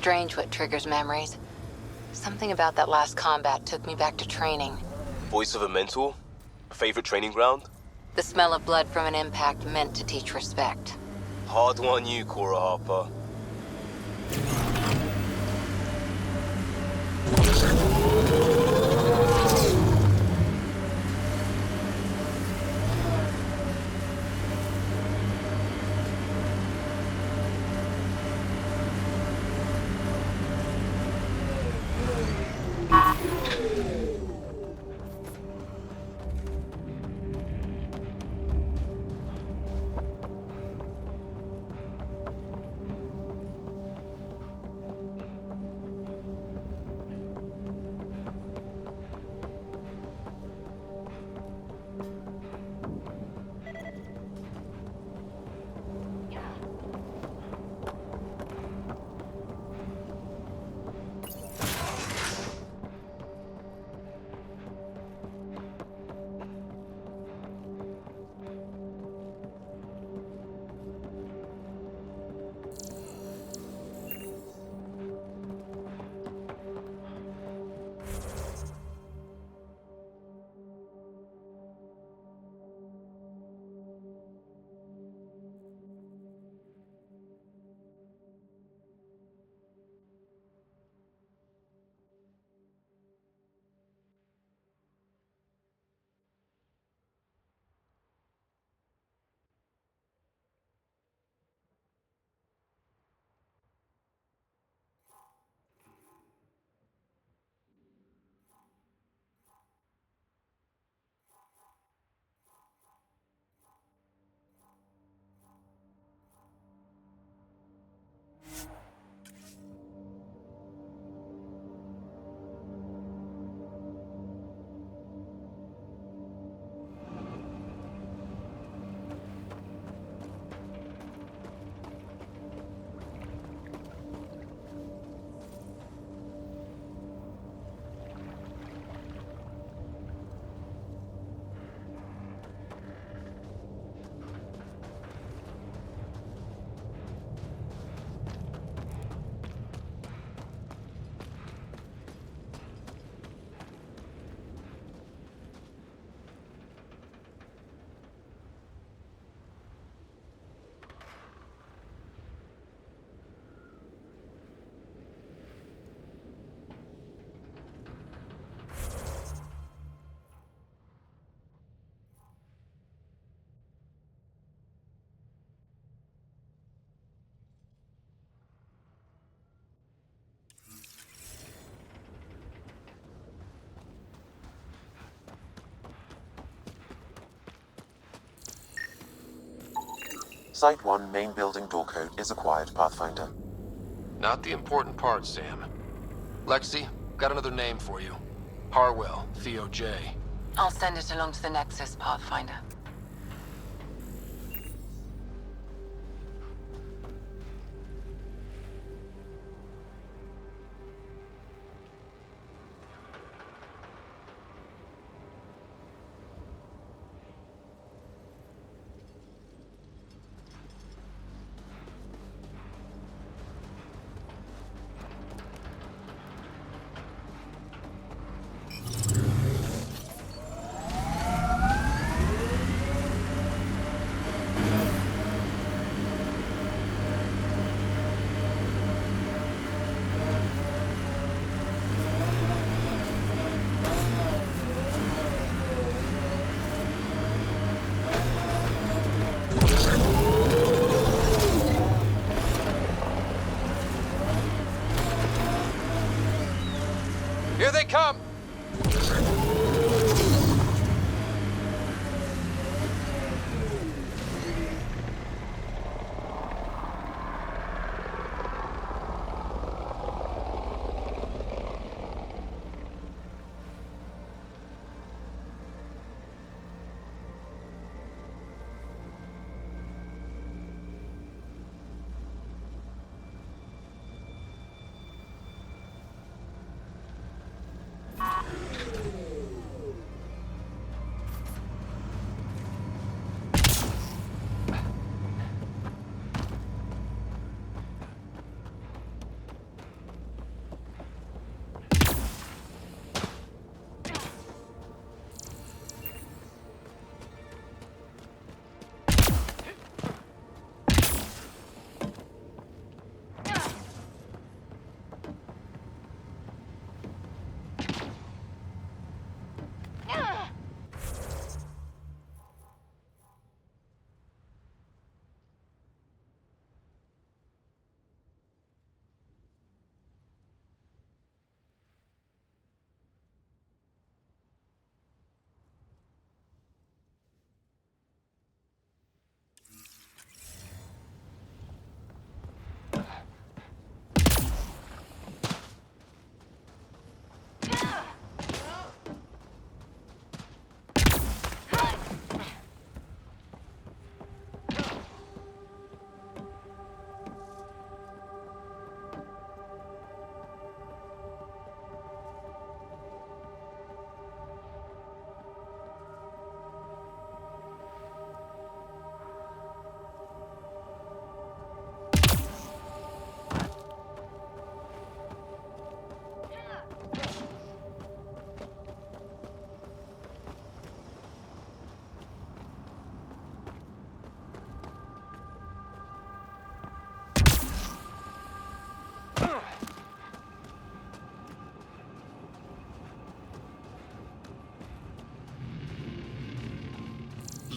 Strange what triggers memories. Something about that last combat took me back to training. Voice of a mentor? Favorite training ground? The smell of blood from an impact meant to teach respect. Hard one you, Cora Harper. Site 1 main building door code is acquired, Pathfinder. Not the important part, Sam. Lexi, got another name for you. Harwell, Theo J. I'll send it along to the Nexus, Pathfinder.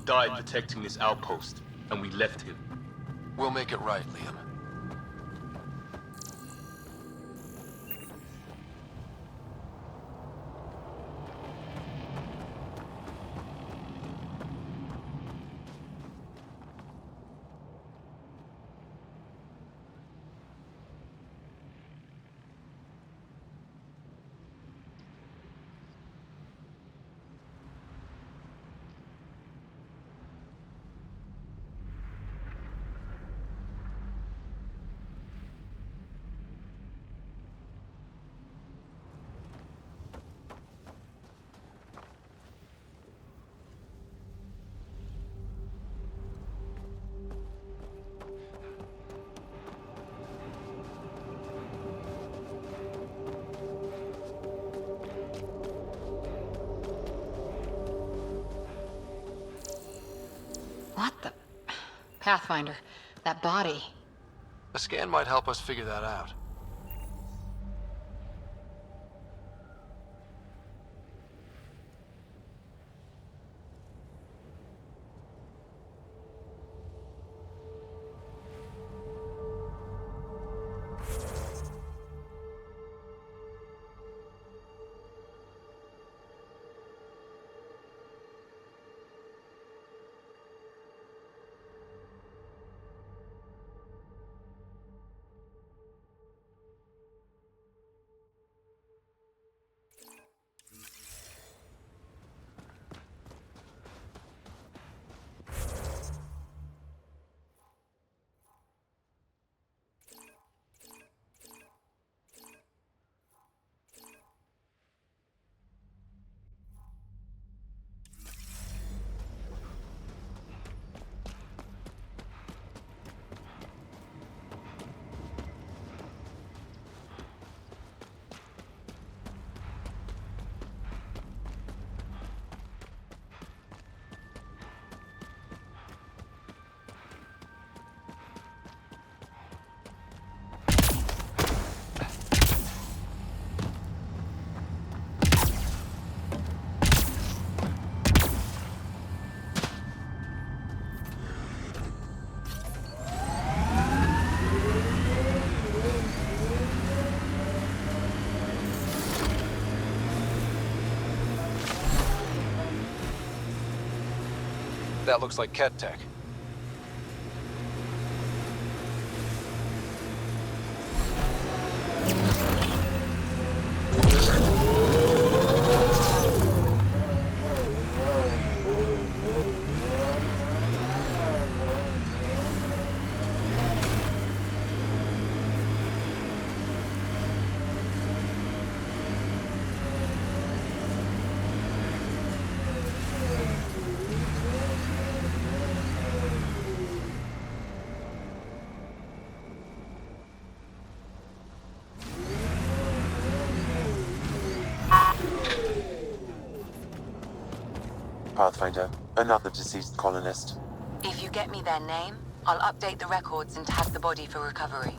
died protecting this outpost, and we left him. We'll make it right, Liam. What the... Pathfinder, that body. A scan might help us figure that out. That looks like Ket Tech. Pathfinder, another deceased colonist. If you get me their name, I'll update the records and tag the body for recovery.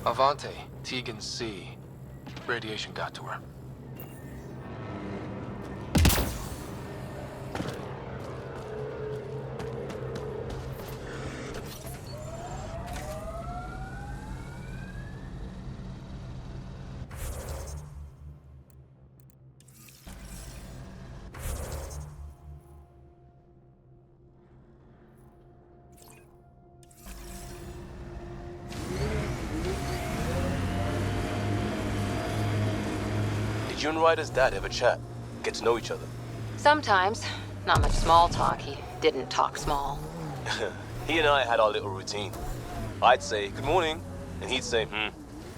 Avante, Tegan C. Radiation got to her. Did you and Ryder's dad ever chat? Get to know each other? Sometimes. Not much small talk. He didn't talk small. He and I had our little routine. I'd say, good morning, and he'd say,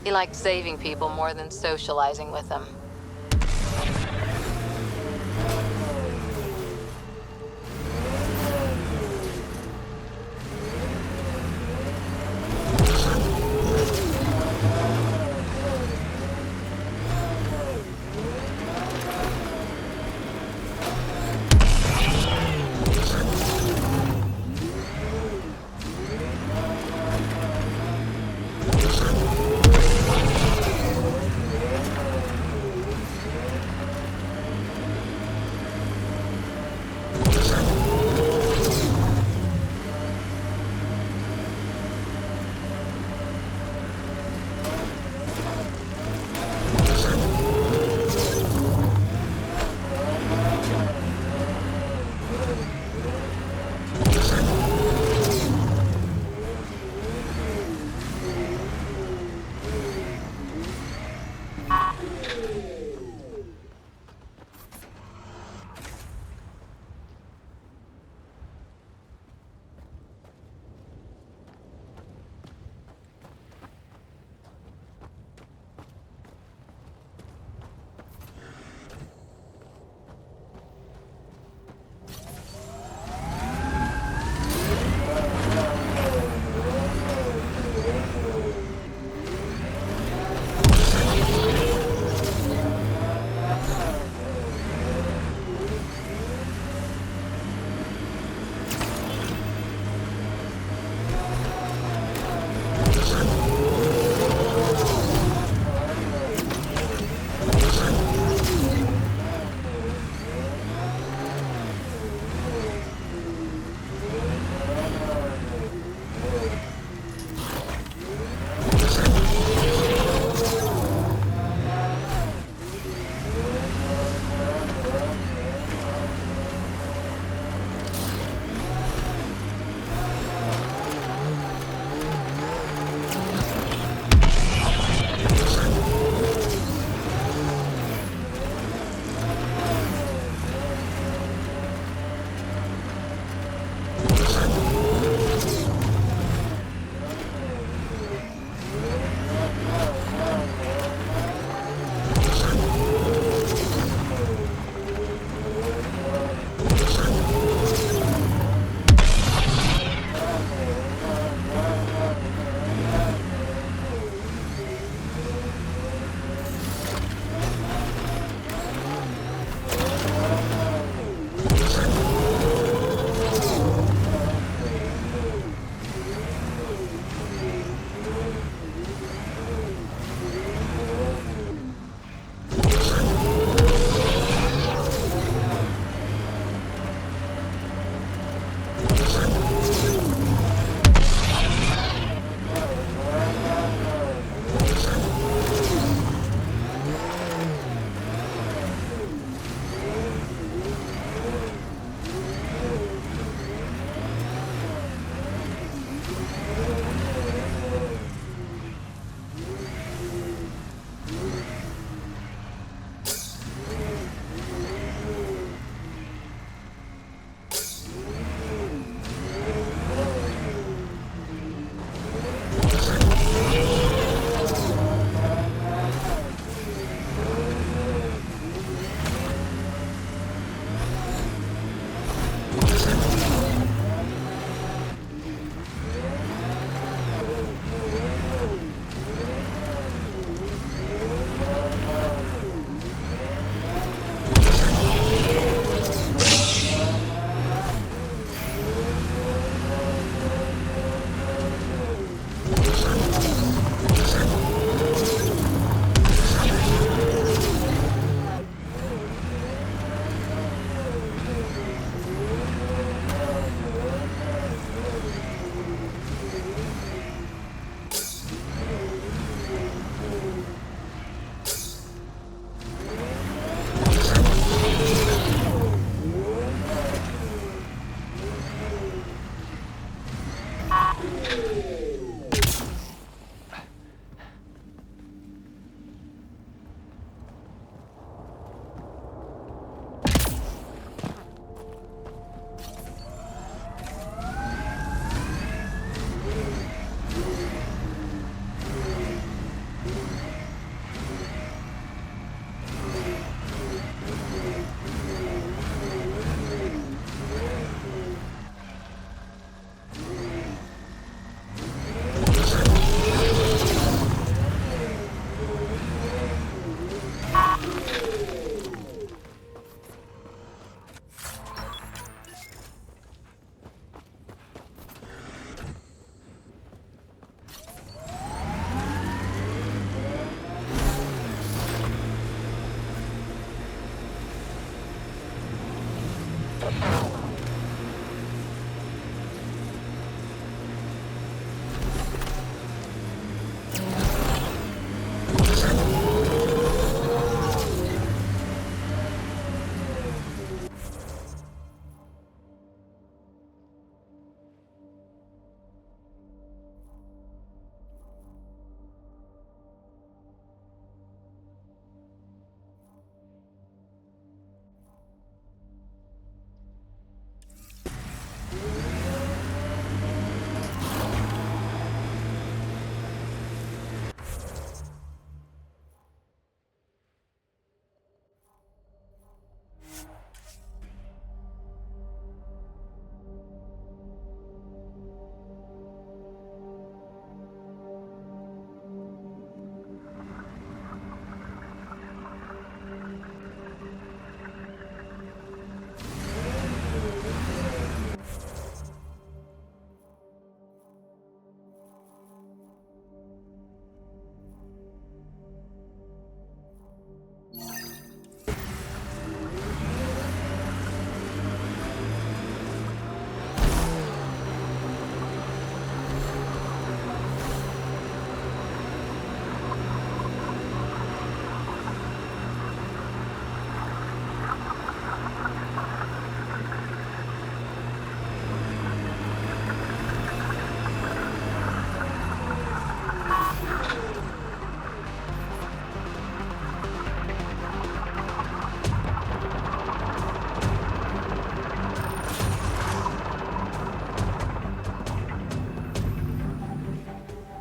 He liked saving people more than socializing with them.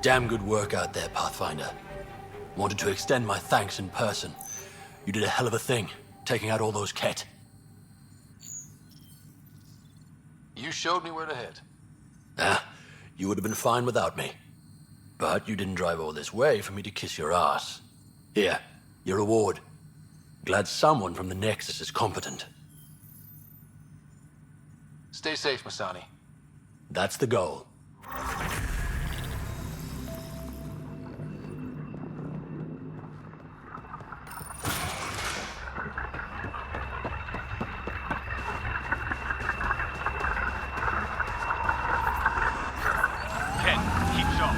Damn good work out there, Pathfinder. Wanted to extend my thanks in person. You did a hell of a thing, taking out all those Ket. You showed me where to head. You would have been fine without me. But you didn't drive all this way for me to kiss your ass. Here, your reward. Glad someone from the Nexus is competent. Stay safe, Masani. That's the goal. Ken, keep sharp.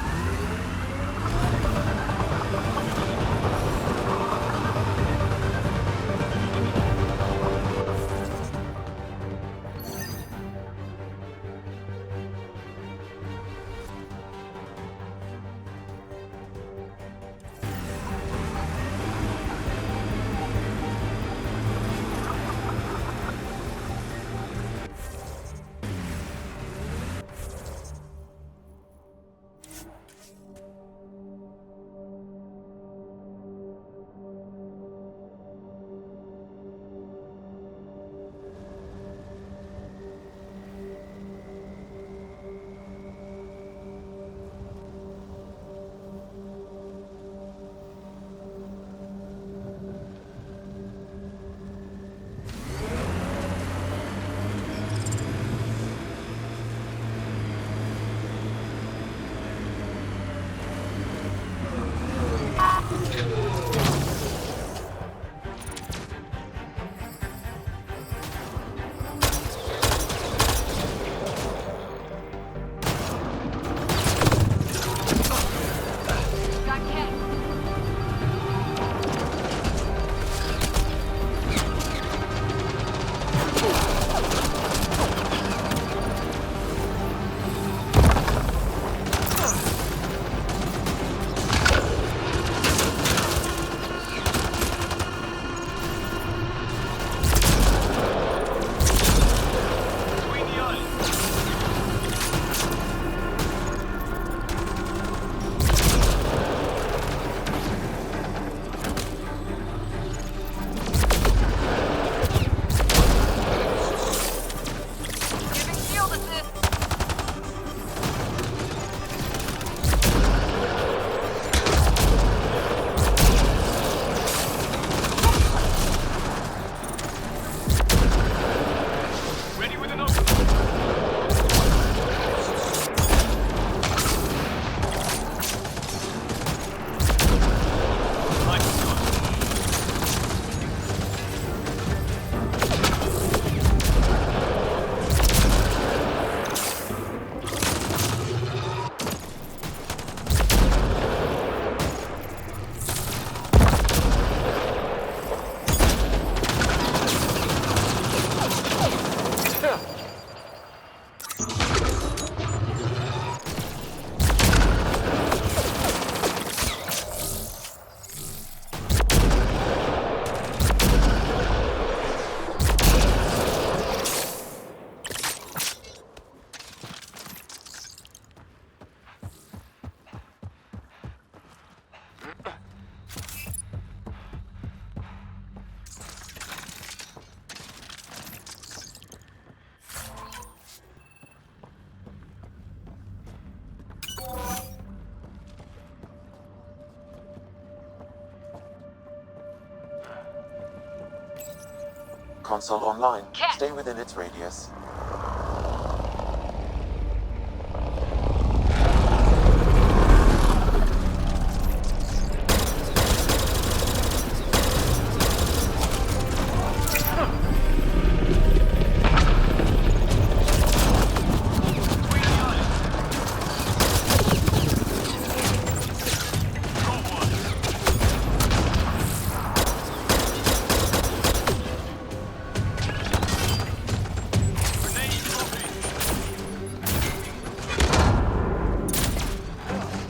console online. Cat. Stay within its radius.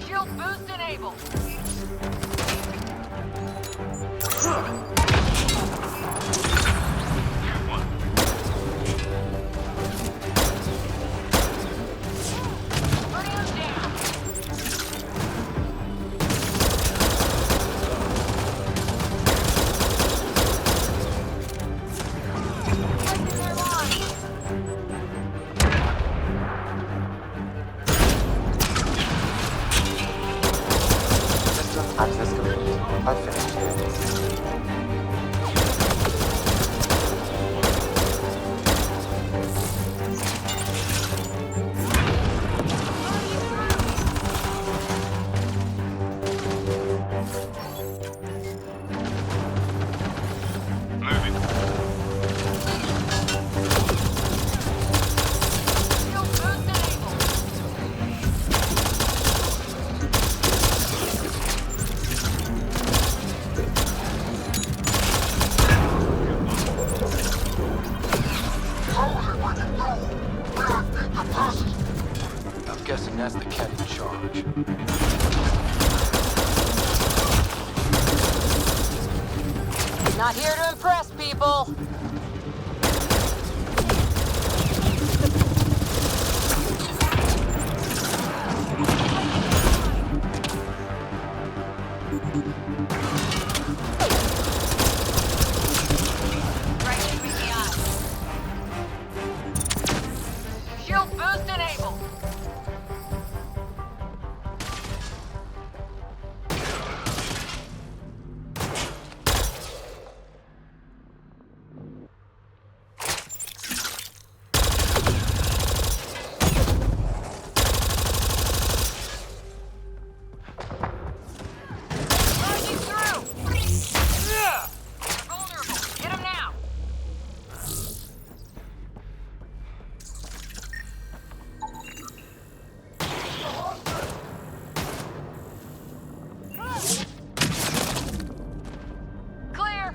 Shield boost enabled. Putting him down. Taking their line. System access complete. I've finished here. Shield boost enabled. I'm guessing that's the cat in charge. Not here to impress people. Right between the eyes. Shield boost enabled. Charging through. They're vulnerable. Hit 'em now. Clear.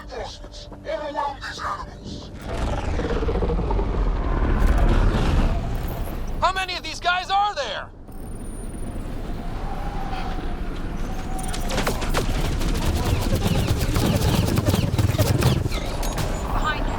Reinforcements! Overwhelm these animals! How many of these guys are there? Behind you.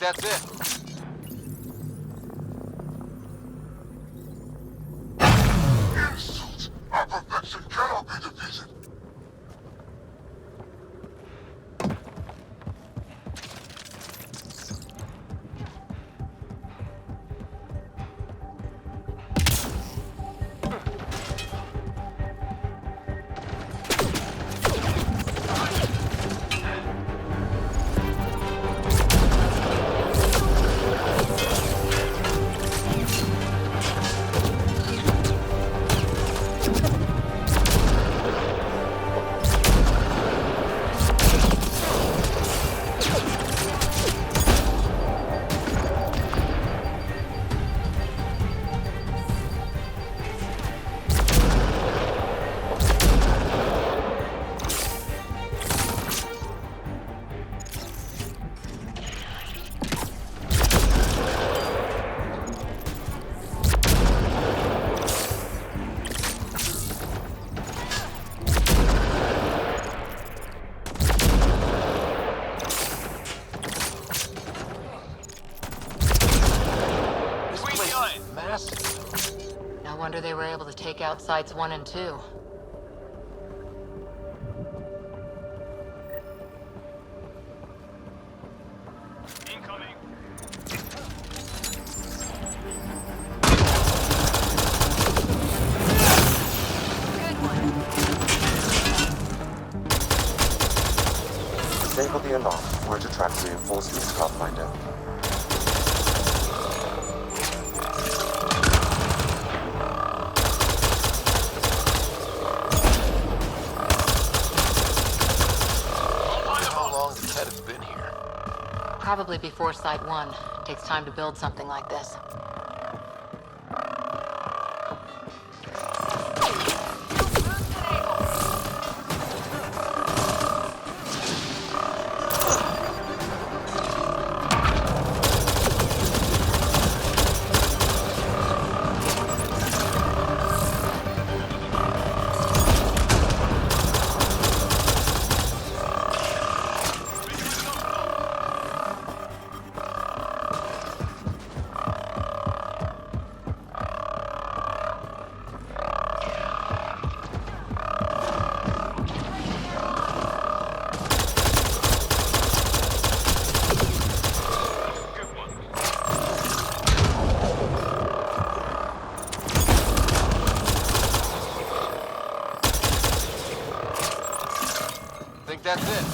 that's it. Insult! Our perfection cannot be defeated! Massive. No wonder they were able to take out sites 1 and 2. Incoming. Disable the alarm before it attracts reinforcements, Pathfinder. How long the Ted has been here? Probably before Site 1. Takes time to build something like this. Think that's it.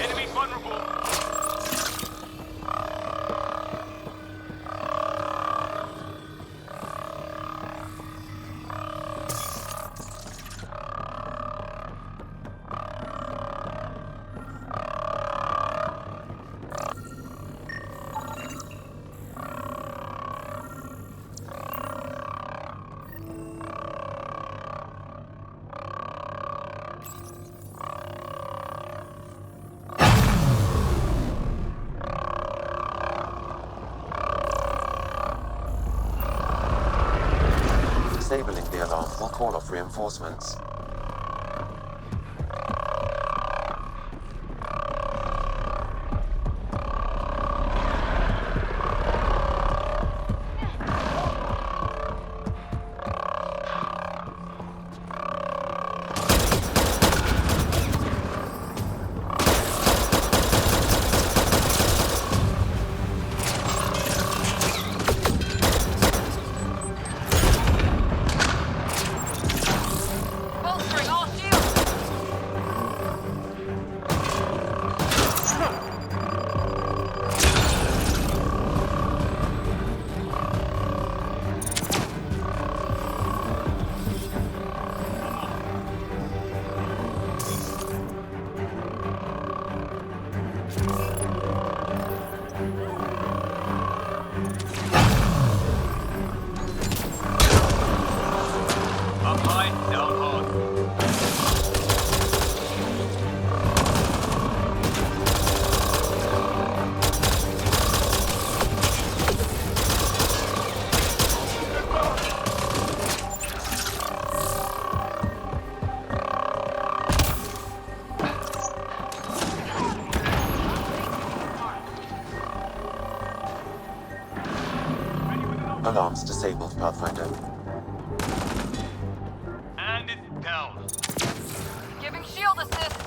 Enemy vulnerable. Disabling the alarm will call off reinforcements. Alarms disabled, Pathfinder. And it's down. Giving shield assist.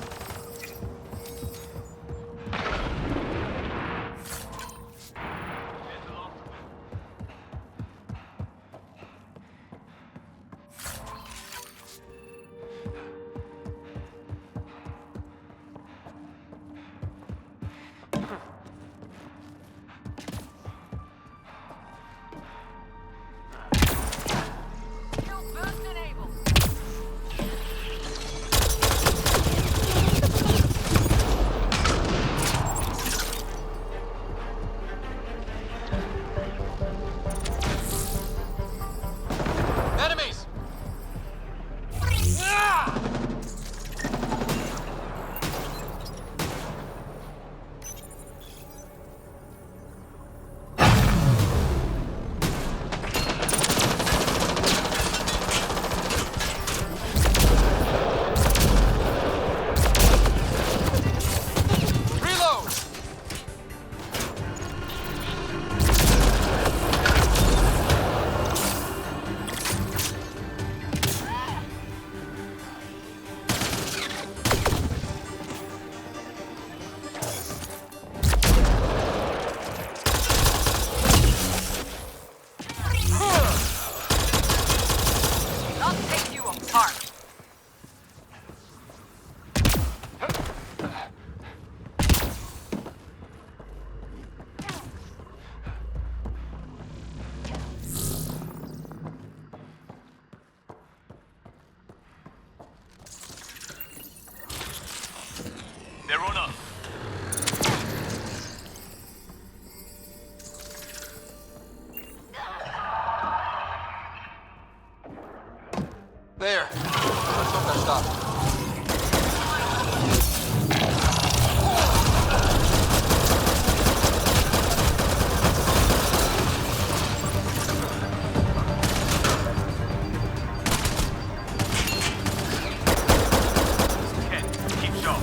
Shield boost enabled. Enemies! Reload! I'll take you apart. They're on us. There. Let's hope that stops. Ken, keep sharp.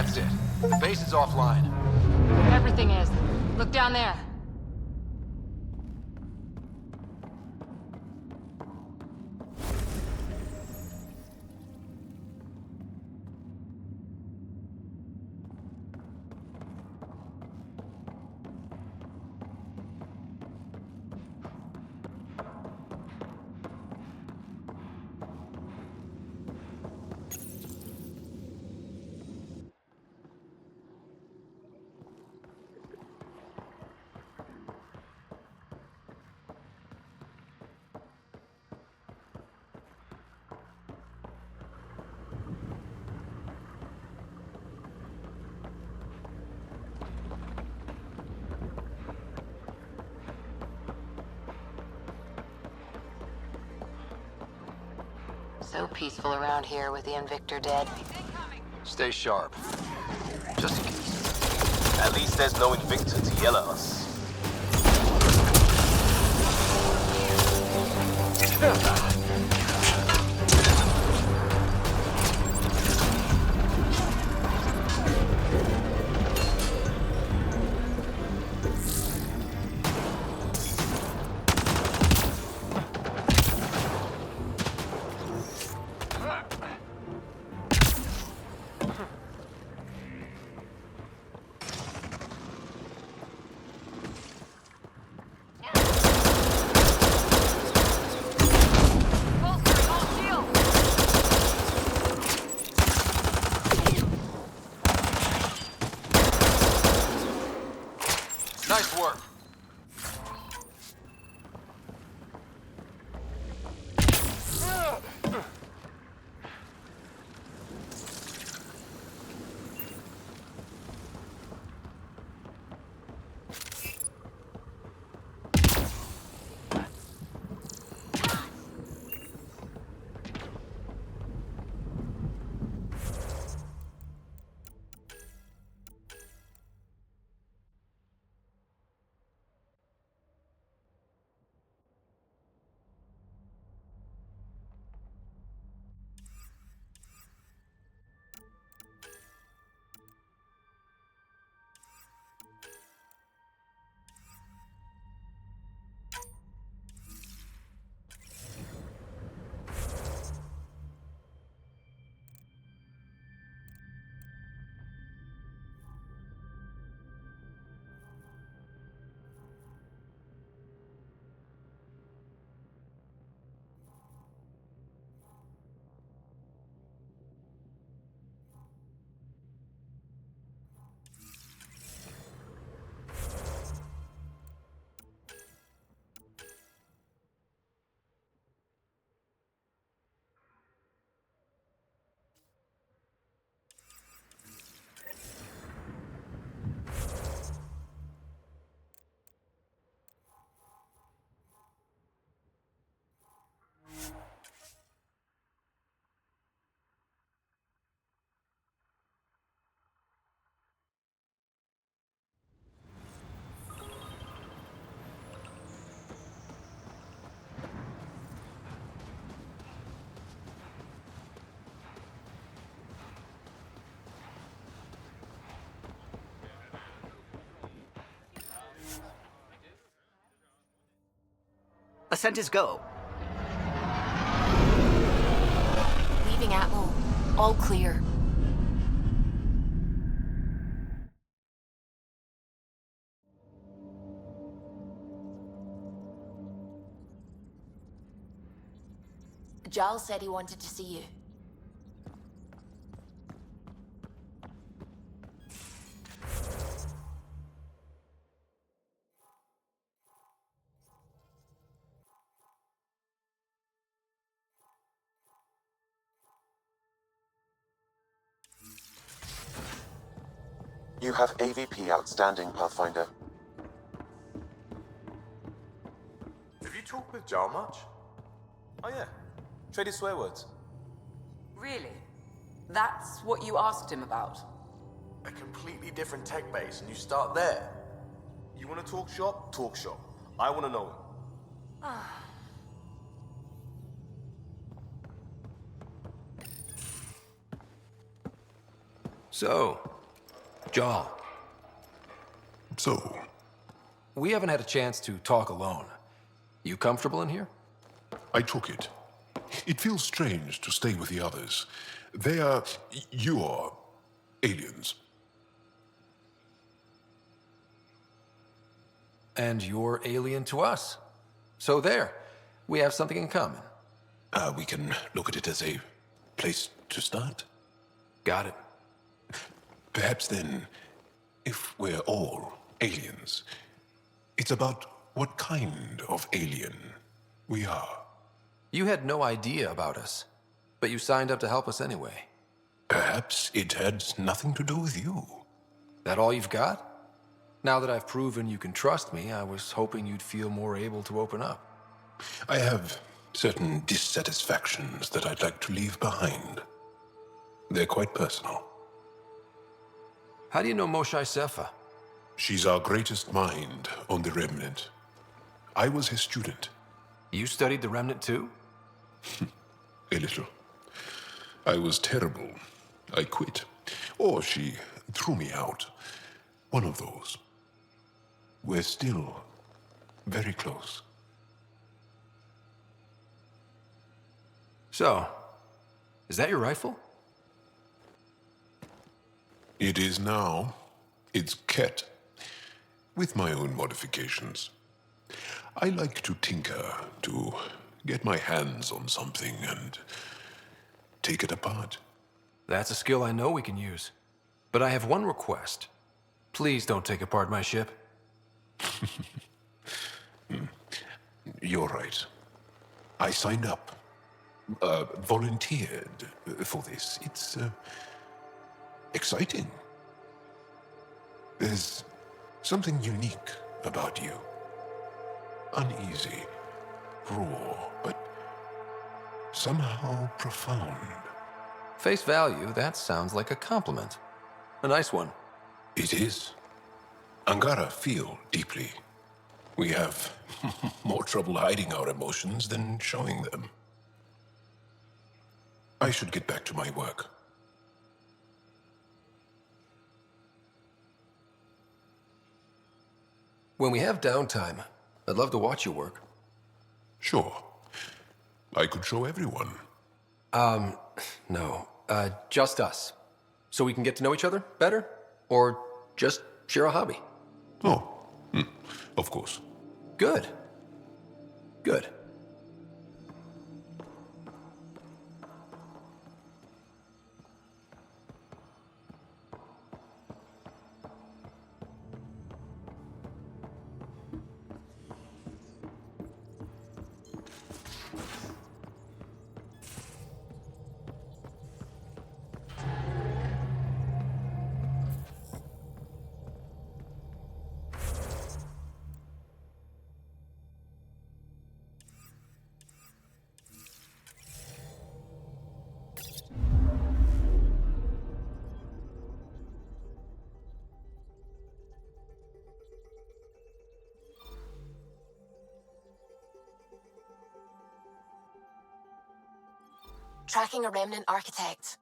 That's it. The base is offline. Everything is. Look down there. So peaceful around here with the Invictor dead. Stay sharp. Just in case. At least there's no Invictor to yell at us. Nice work. Ascent is go. Leaving Atmo. All clear. Giles said he wanted to see you. You have AVP outstanding, Pathfinder. Have you talked with Jar much? Oh yeah, traded swear words. Really? That's what you asked him about? A completely different tech base, and you start there. You want to talk shop? Talk shop. I want to know him. So, Jaal. So, We haven't had a chance to talk alone. You comfortable in here? I took it. It feels strange to stay with the others. They are... you are... aliens. And you're alien to us. So there, we have something in common. We can look at it as a place to start. Got it. Perhaps then, if we're all aliens, it's about what kind of alien we are. You had no idea about us, but you signed up to help us anyway. Perhaps it had nothing to do with you. That all you've got? Now that I've proven you can trust me, I was hoping you'd feel more able to open up. I have certain dissatisfactions that I'd like to leave behind. They're quite personal. How do you know Moshae Sefa? She's our greatest mind on the Remnant. I was his student. You studied the Remnant too? A little. I was terrible. I quit. Or she threw me out. One of those. We're still very close. So, is that your rifle? It is now. It's Ket. With my own modifications. I like to tinker, to get my hands on something and take it apart. That's a skill I know we can use. But I have one request. Please don't take apart my ship. You're right. I signed up. Volunteered for this. It's exciting. There's something unique about you. Uneasy, raw, but somehow profound. Face value, that sounds like a compliment. A nice one. It is. Angara feel deeply. We have more trouble hiding our emotions than showing them. I should get back to my work. When we have downtime, I'd love to watch you work. Sure. I could show everyone. No. Just us. So we can get to know each other better? Or just share a hobby? Oh, of course. Good. Good. Tracking a remnant architect.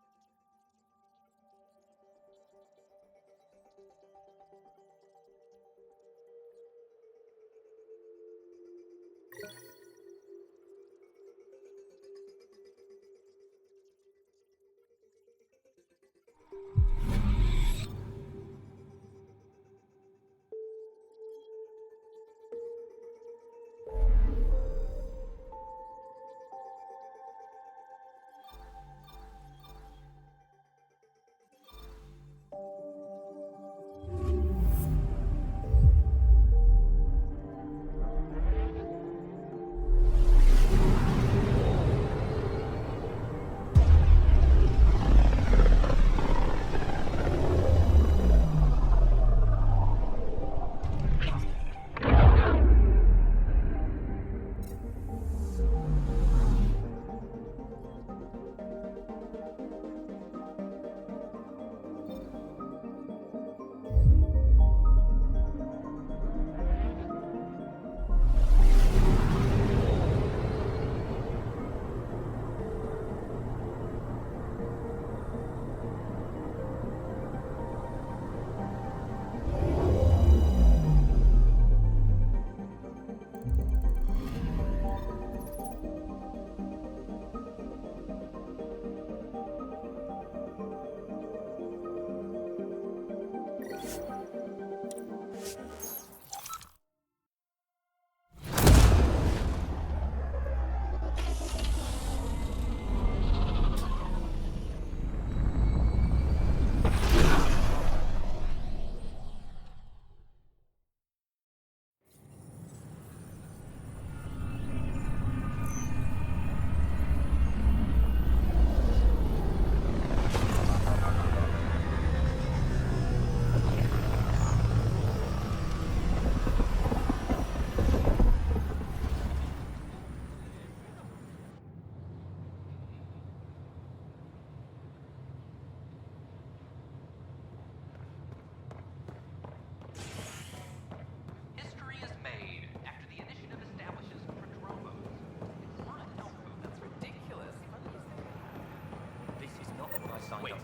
Wait,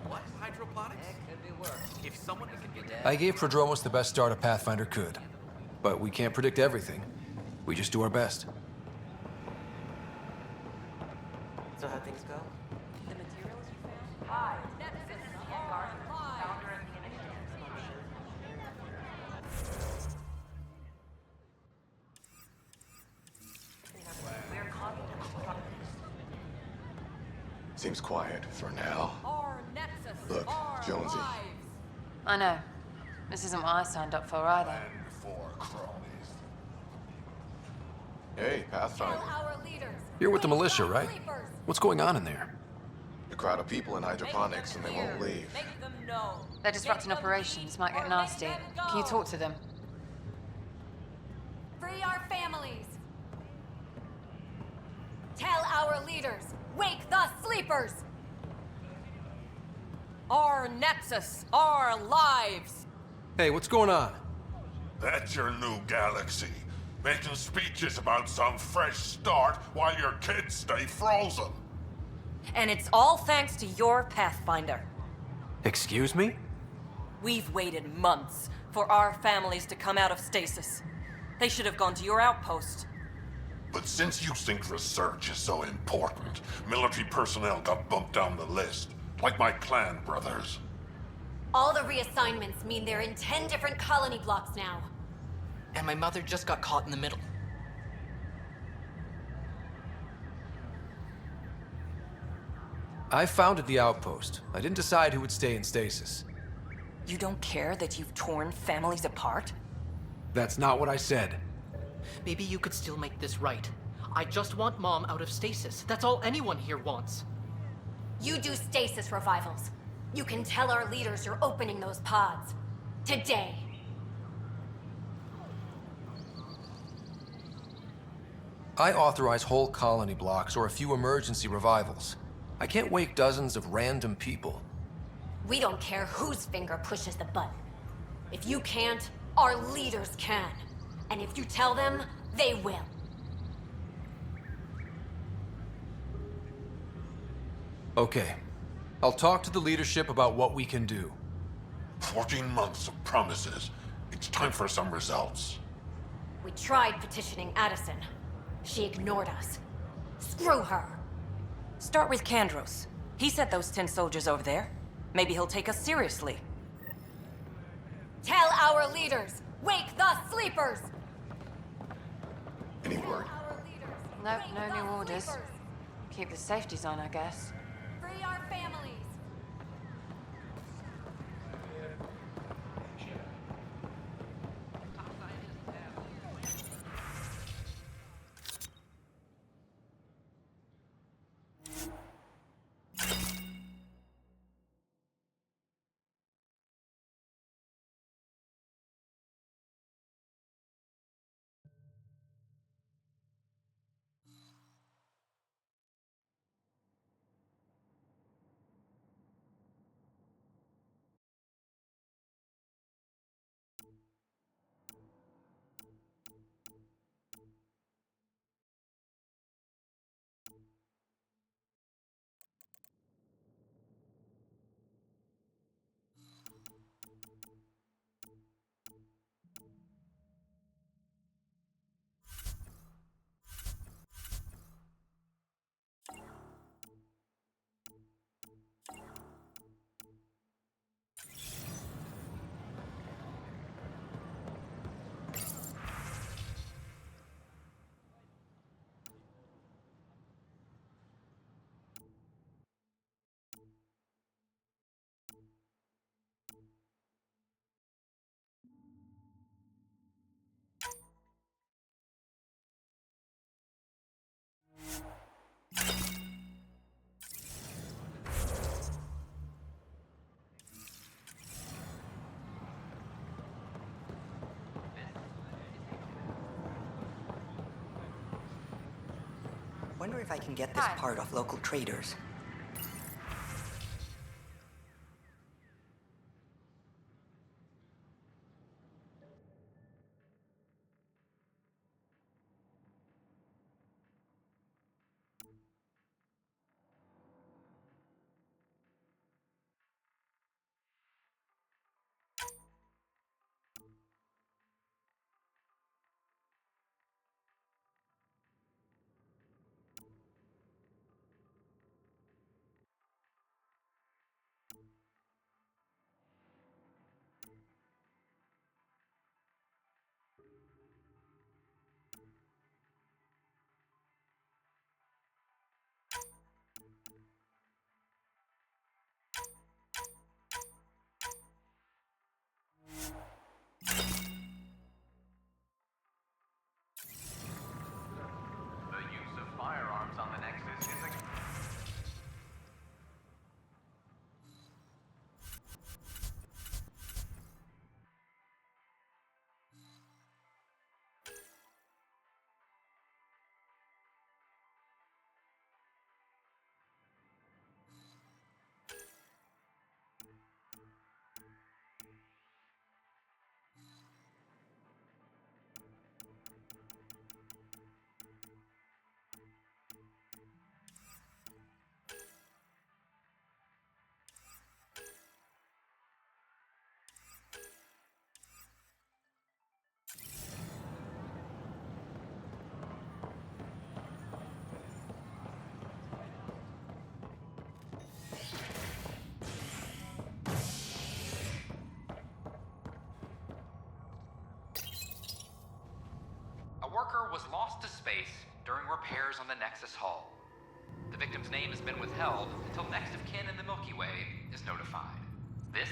what? Hydroponics? If someone could get I gave Prodromos the best start a Pathfinder could. But we can't predict everything. We just do our best. So how things go? The materials you found? Hi, this is Vanguard, founder of the initiative. We're confident. Seems quiet for now. Our Nexus, Look, our Jonesy. lives. I know. This isn't what I signed up for either. Hey, Pathfinder. Our leaders. You're with the militia, right? What's going on in there? A crowd of people in hydroponics and they won't leave. Make them know. They're disrupting operations. Might get nasty. Can you talk to them? Free our families. Tell our leaders. Wake the sleepers. Our Nexus, our lives. Hey, what's going on? That's your new galaxy. Making speeches about some fresh start while your kids stay frozen. And it's all thanks to your Pathfinder. Excuse me? We've waited months for our families to come out of stasis. They should have gone to your outpost. But since you think research is so important, military personnel got bumped down the list. Like my clan brothers. All the reassignments mean they're in 10 different colony blocks now. And my mother just got caught in the middle. I founded the outpost. I didn't decide who would stay in stasis. You don't care that you've torn families apart? That's not what I said. Maybe you could still make this right. I just want Mom out of stasis. That's all anyone here wants. You do stasis revivals. You can tell our leaders you're opening those pods. Today. I authorize whole colony blocks or a few emergency revivals. I can't wake dozens of random people. We don't care whose finger pushes the button. If you can't, our leaders can. And if you tell them, they will. Okay. I'll talk to the leadership about what we can do. 14 months of promises. It's time for some results. We tried petitioning Addison. She ignored us. Screw her. Start with Kandros. He sent those 10 soldiers over there. Maybe he'll take us seriously. Tell our leaders, wake the sleepers! Any word? Nope, no new orders. Keep the safeties on, I guess. Free our families! Wonder if I can get this part off local traders. rover was lost to space during repairs on the Nexus hull. The victim's name has been withheld until next of kin in the Milky Way is notified. This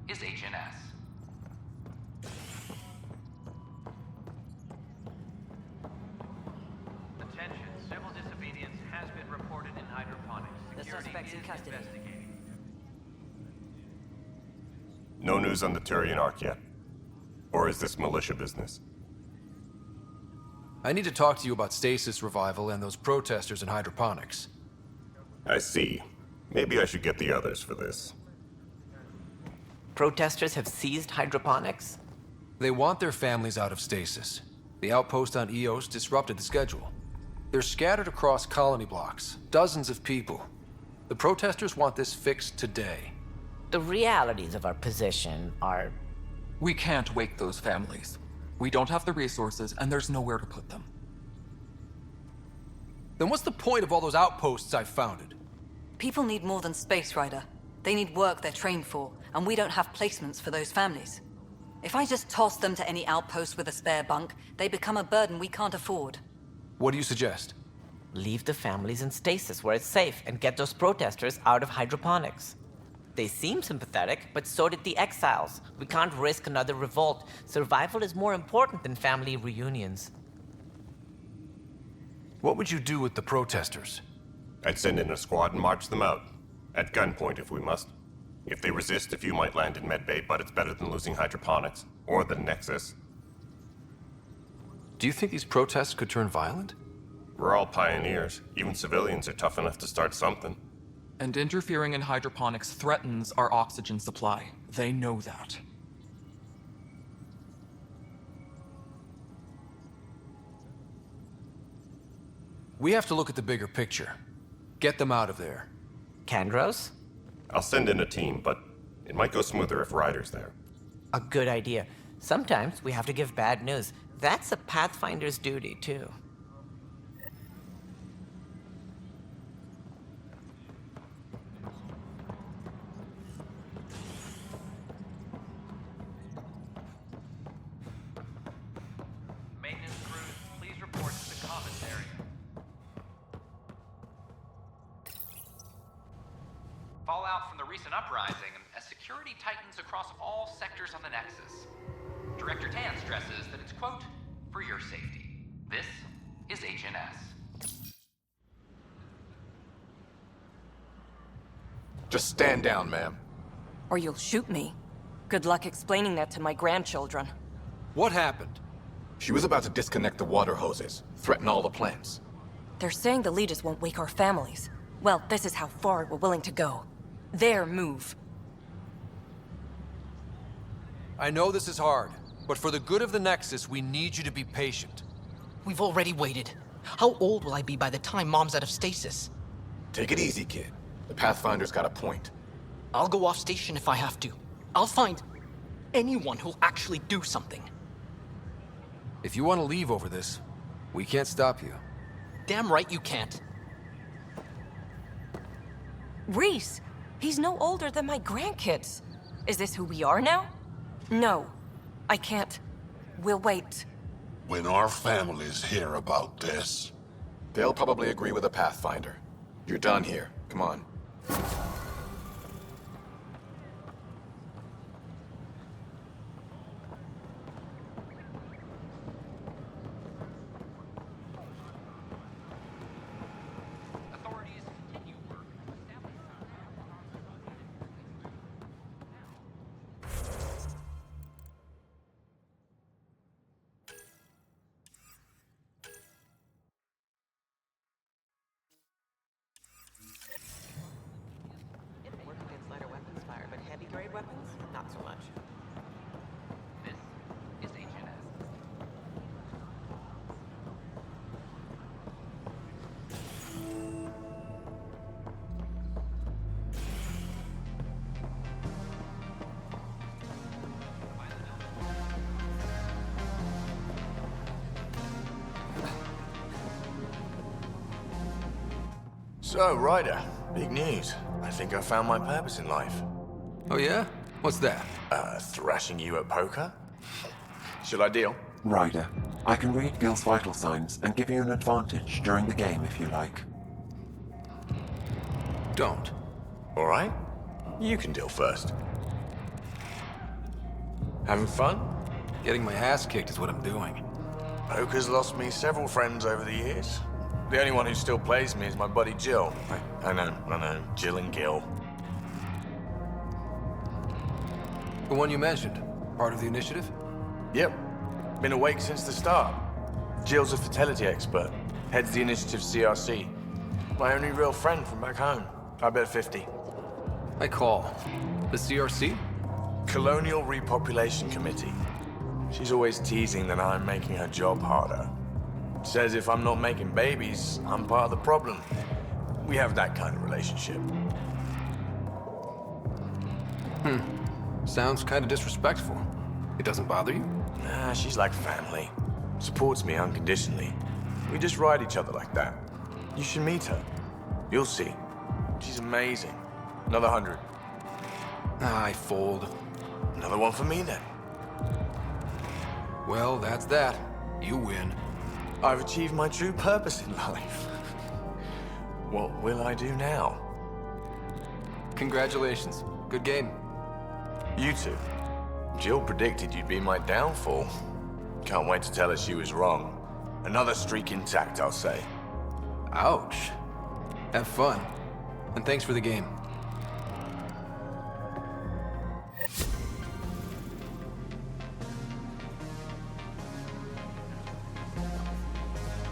is HNS. Attention, civil disobedience has been reported in hydroponics. The suspect's in custody. No news on the Turian Ark yet? Or is this militia business? I need to talk to you about stasis revival and those protesters in hydroponics. I see. Maybe I should get the others for this. Protesters have seized hydroponics? They want their families out of stasis. The outpost on Eos disrupted the schedule. They're scattered across colony blocks, dozens of people. The protesters want this fixed today. The realities of our position are... We can't wake those families. We don't have the resources, and there's nowhere to put them. Then what's the point of all those outposts I've founded? People need more than Space Rider. They need work they're trained for, and we don't have placements for those families. If I just toss them to any outpost with a spare bunk, they become a burden we can't afford. What do you suggest? Leave the families in stasis where it's safe and get those protesters out of hydroponics. They seem sympathetic, but so did the exiles. We can't risk another revolt. Survival is more important than family reunions. What would you do with the protesters? I'd send in a squad and march them out. At gunpoint if we must. If they resist, a few might land in medbay, but it's better than losing hydroponics. Or the Nexus. Do you think these protests could turn violent? We're all pioneers. Even civilians are tough enough to start something. And interfering in hydroponics threatens our oxygen supply. They know that. We have to look at the bigger picture. Get them out of there. Kandros? I'll send in a team, but it might go smoother if Ryder's there. A good idea. Sometimes we have to give bad news. That's a Pathfinder's duty, too. Maintenance crews, please report to the commons area. Fallout from the recent uprising as security tightens across all sectors on the Nexus. Director Tan stresses that it's, quote, for your safety. This is HNS. Just stand down, ma'am. Or you'll shoot me. Good luck explaining that to my grandchildren. What happened? She was about to disconnect the water hoses, threaten all the plants. They're saying the leaders won't wake our families. Well, this is how far we're willing to go. Their move. I know this is hard, but for the good of the Nexus, we need you to be patient. We've already waited. How old will I be by the time Mom's out of stasis? Take it easy, kid. The Pathfinder's got a point. I'll go off station if I have to. I'll find anyone who'll actually do something. If you want to leave over this, we can't stop you. Damn right you can't. Reese! He's no older than my grandkids. Is this who we are now? No. I can't. We'll wait. When our families hear about this... They'll probably agree with the Pathfinder. You're done here. Come on. Work against lighter weapons fire, but heavy grade weapons? Not so much. This is HNS. So, Ryder, big news. I think I found my purpose in life. Oh yeah? What's that? Thrashing you at poker? Should I deal? Ryder, I can read Gil's vital signs and give you an advantage during the game if you like. Don't. All right. You can deal first. Having fun? Getting my ass kicked is what I'm doing. Poker's lost me several friends over the years. The only one who still plays me is my buddy Jill. I know. Jill and Gil. The one you mentioned, part of the initiative? Yep. Been awake since the start. Jill's a fertility expert. Heads the initiative CRC. My only real friend from back home. I bet 50. I call. The CRC? Colonial Repopulation Committee. She's always teasing that I'm making her job harder. Says if I'm not making babies, I'm part of the problem. We have that kind of relationship. Sounds kind of disrespectful. It doesn't bother you? Nah, she's like family. Supports me unconditionally. We just ride each other like that. You should meet her. You'll see. She's amazing. Another 100. I fold. Another one for me then. Well, that's that. You win. I've achieved my true purpose in life. What will I do now? Congratulations. Good game. You two. Jill predicted you'd be my downfall. Can't wait to tell her she was wrong. Another streak intact, I'll say. Ouch. Have fun. And thanks for the game.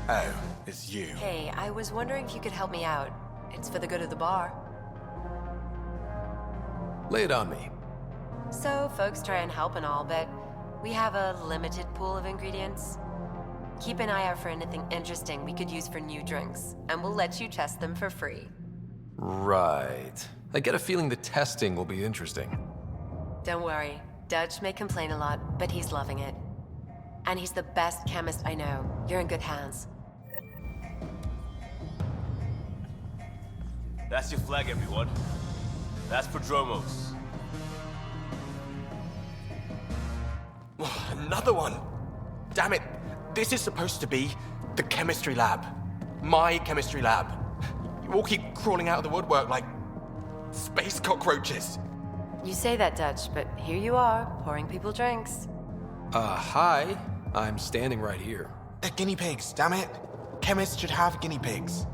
Oh, it's you. Hey, I was wondering if you could help me out. It's for the good of the bar. Lay it on me. So, folks try and help and all, but we have a limited pool of ingredients. Keep an eye out for anything interesting we could use for new drinks, and we'll let you test them for free. Right. I get a feeling the testing will be interesting. Don't worry. Dutch may complain a lot, but he's loving it. And he's the best chemist I know. You're in good hands. That's your flag, everyone. That's Prodromos. Another one! Damn it! This is supposed to be the chemistry lab. My chemistry lab. You all keep crawling out of the woodwork like space cockroaches. You say that, Dutch, but here you are, pouring people drinks. Hi. I'm standing right here. They're guinea pigs, damn it. Chemists should have guinea pigs.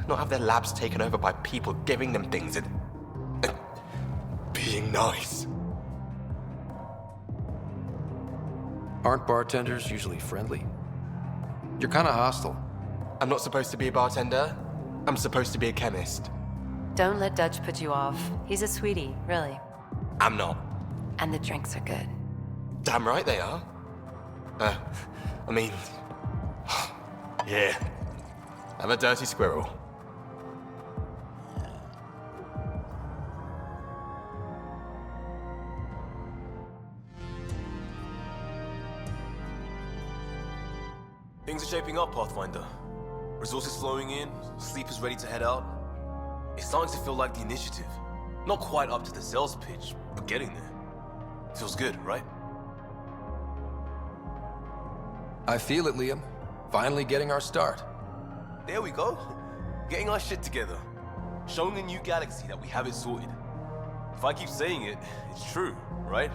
Not have their labs taken over by people giving them things and being nice. Aren't bartenders usually friendly? You're kind of hostile. I'm not supposed to be a bartender. I'm supposed to be a chemist. Don't let Dutch put you off. He's a sweetie, really. I'm not. And the drinks are good. Damn right they are. I mean... yeah. I'm a dirty squirrel. Things are shaping up, Pathfinder. Resources flowing in, sleepers ready to head out. It's starting to feel like the initiative. Not quite up to the sales pitch, but getting there. Feels good, right? I feel it, Liam. Finally getting our start. There we go. Getting our shit together. Showing the new galaxy that we have it sorted. If I keep saying it, it's true, right?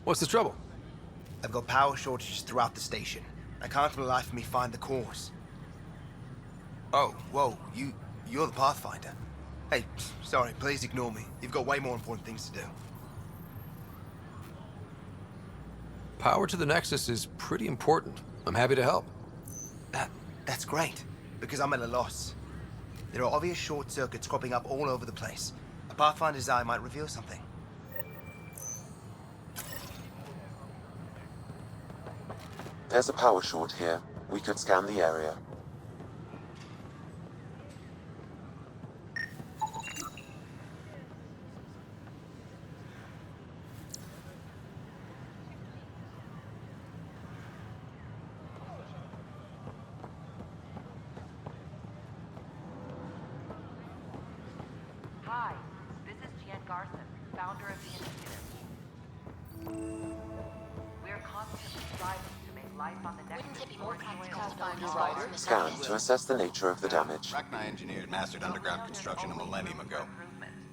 What's the trouble? I've got power shortages throughout the station. I can't for the life of me find the cause. Oh, whoa, you're the Pathfinder. Hey, sorry, please ignore me. You've got way more important things to do. Power to the Nexus is pretty important. I'm happy to help. That's great, because I'm at a loss. There are obvious short circuits cropping up all over the place. A Pathfinder's eye might reveal something. There's a power short here. We could scan the area. Hi, this is Jan Garson, founder of the initiative. We're constantly striving to make life on the Nexus more enjoyable. Scan to assess the nature of the damage. Rachni engineered mastered underground construction a millennium ago.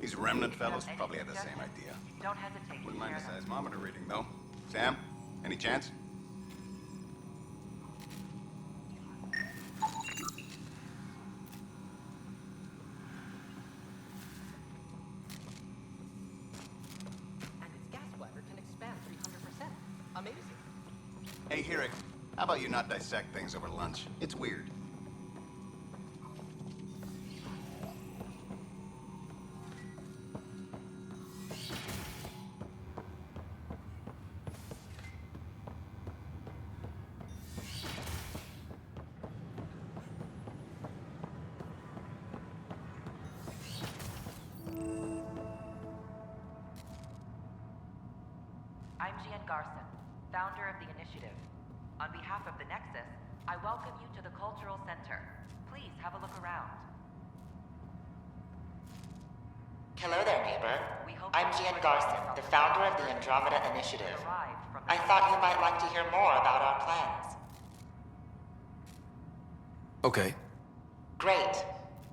These remnant fellows probably had the same idea. Don't hesitate. Wouldn't mind a seismometer reading, though. Sam, any chance? And its gas bladder can expand 300%. Amazing. Hey, Hirik, how about you not dissect things over lunch? It's weird. I'm Jan Garson, founder of the initiative. On behalf of the Nexus, I welcome you to the Cultural Center. Please have a look around. Hello there, neighbor. I'm Jan Garson, the founder of the Andromeda Initiative. I thought you might like to hear more about our plans. Okay. Great.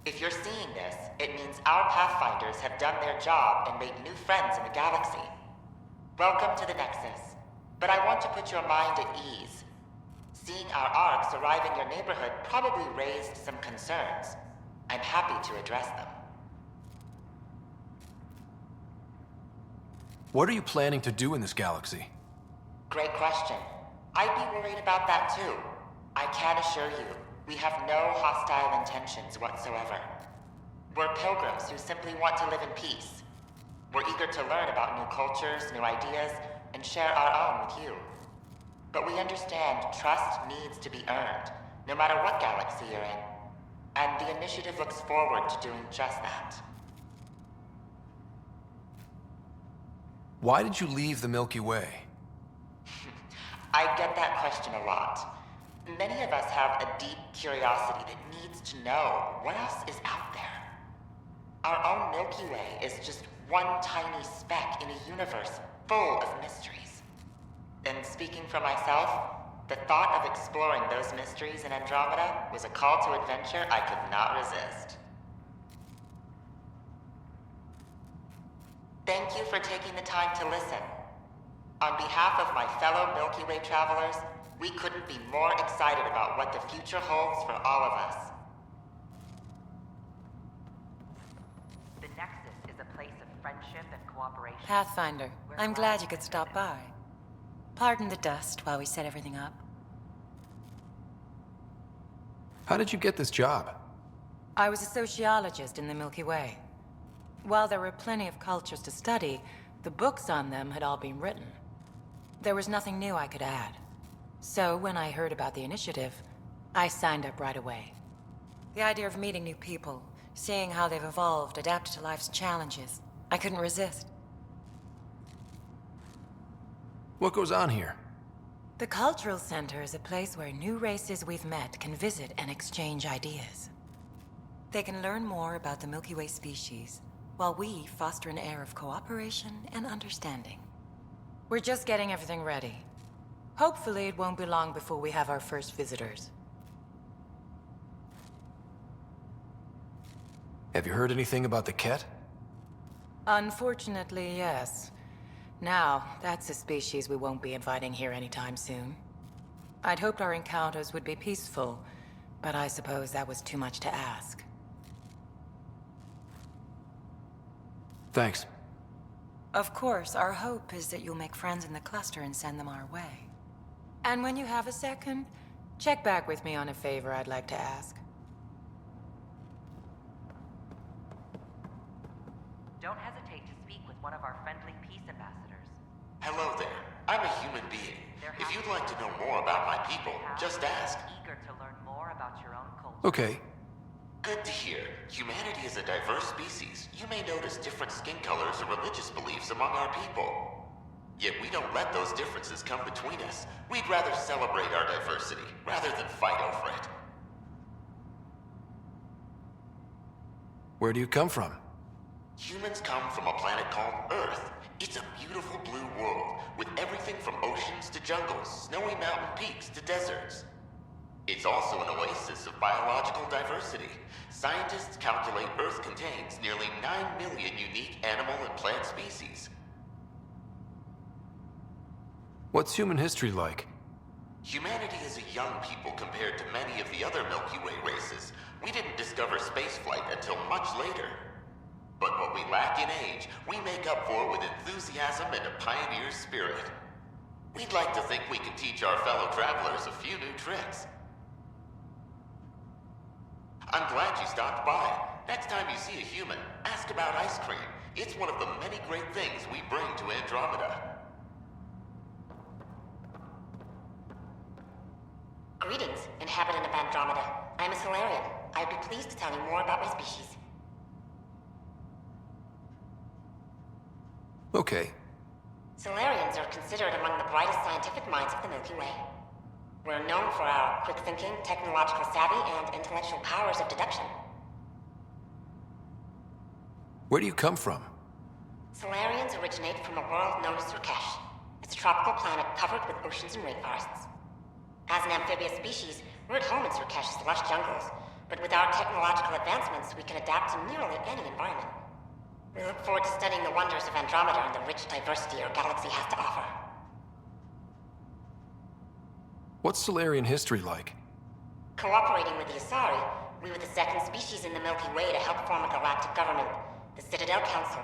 If you're seeing this, it means our Pathfinders have done their job and made new friends in the galaxy. Welcome to the Nexus. But I want to put your mind at ease. Seeing our arcs arrive in your neighborhood probably raised some concerns. I'm happy to address them. What are you planning to do in this galaxy? Great question. I'd be worried about that too. I can assure you, we have no hostile intentions whatsoever. We're pilgrims who simply want to live in peace. We're eager to learn about new cultures, new ideas, and share our own with you. But we understand trust needs to be earned, no matter what galaxy you're in. And the initiative looks forward to doing just that. Why did you leave the Milky Way? I get that question a lot. Many of us have a deep curiosity that needs to know what else is out there. Our own Milky Way is just one tiny speck in a universe full of mysteries. And speaking for myself, the thought of exploring those mysteries in Andromeda was a call to adventure I could not resist. Thank you for taking the time to listen. On behalf of my fellow Milky Way travelers, we couldn't be more excited about what the future holds for all of us. The Nexus is a place of friendship and cooperation. Pathfinder, I'm glad you could stop by. Pardon the dust while we set everything up. How did you get this job? I was a sociologist in the Milky Way. While there were plenty of cultures to study, the books on them had all been written. There was nothing new I could add. So when I heard about the initiative, I signed up right away. The idea of meeting new people, seeing how they've evolved, adapted to life's challenges, I couldn't resist. What goes on here? The Cultural Center is a place where new races we've met can visit and exchange ideas. They can learn more about the Milky Way species, while we foster an air of cooperation and understanding. We're just getting everything ready. Hopefully it won't be long before we have our first visitors. Have you heard anything about the Ket? Unfortunately, yes. Now, that's a species we won't be inviting here anytime soon. I'd hoped our encounters would be peaceful, but I suppose that was too much to ask. Thanks. Of course, our hope is that you'll make friends in the cluster and send them our way. And when you have a second, check back with me on a favor I'd like to ask. Don't hesitate to speak with one of our friendly peace ambassadors. Hello there. I'm a human being. If you'd like to know more about my people, just ask. Eager to learn more about your own culture. Okay. Good to hear. Humanity is a diverse species. You may notice different skin colors or religious beliefs among our people. Yet we don't let those differences come between us. We'd rather celebrate our diversity, rather than fight over it. Where do you come from? Humans come from a planet called Earth. It's a beautiful blue world, with everything from oceans to jungles, snowy mountain peaks to deserts. It's also an oasis of biological diversity. Scientists calculate Earth contains nearly 9 million unique animal and plant species. What's human history like? Humanity is a young people compared to many of the other Milky Way races. We didn't discover spaceflight until much later. But what we lack in age, we make up for with enthusiasm and a pioneer's spirit. We'd like to think we can teach our fellow travelers a few new tricks. I'm glad you stopped by. Next time you see a human, ask about ice cream. It's one of the many great things we bring to Andromeda. Greetings, inhabitant of Andromeda. I'm a Solarian. I'd be pleased to tell you more about my species. Okay. Solarians are considered among the brightest scientific minds of the Milky Way. We're known for our quick thinking, technological savvy, and intellectual powers of deduction. Where do you come from? Solarians originate from a world known as Surkesh. It's a tropical planet covered with oceans and rainforests. As an amphibious species, we're at home in Surkesh's lush jungles, but with our technological advancements, we can adapt to nearly any environment. We look forward to studying the wonders of Andromeda and the rich diversity our galaxy has to offer. What's Solarian history like? Cooperating with the Asari, we were the second species in the Milky Way to help form a galactic government, the Citadel Council.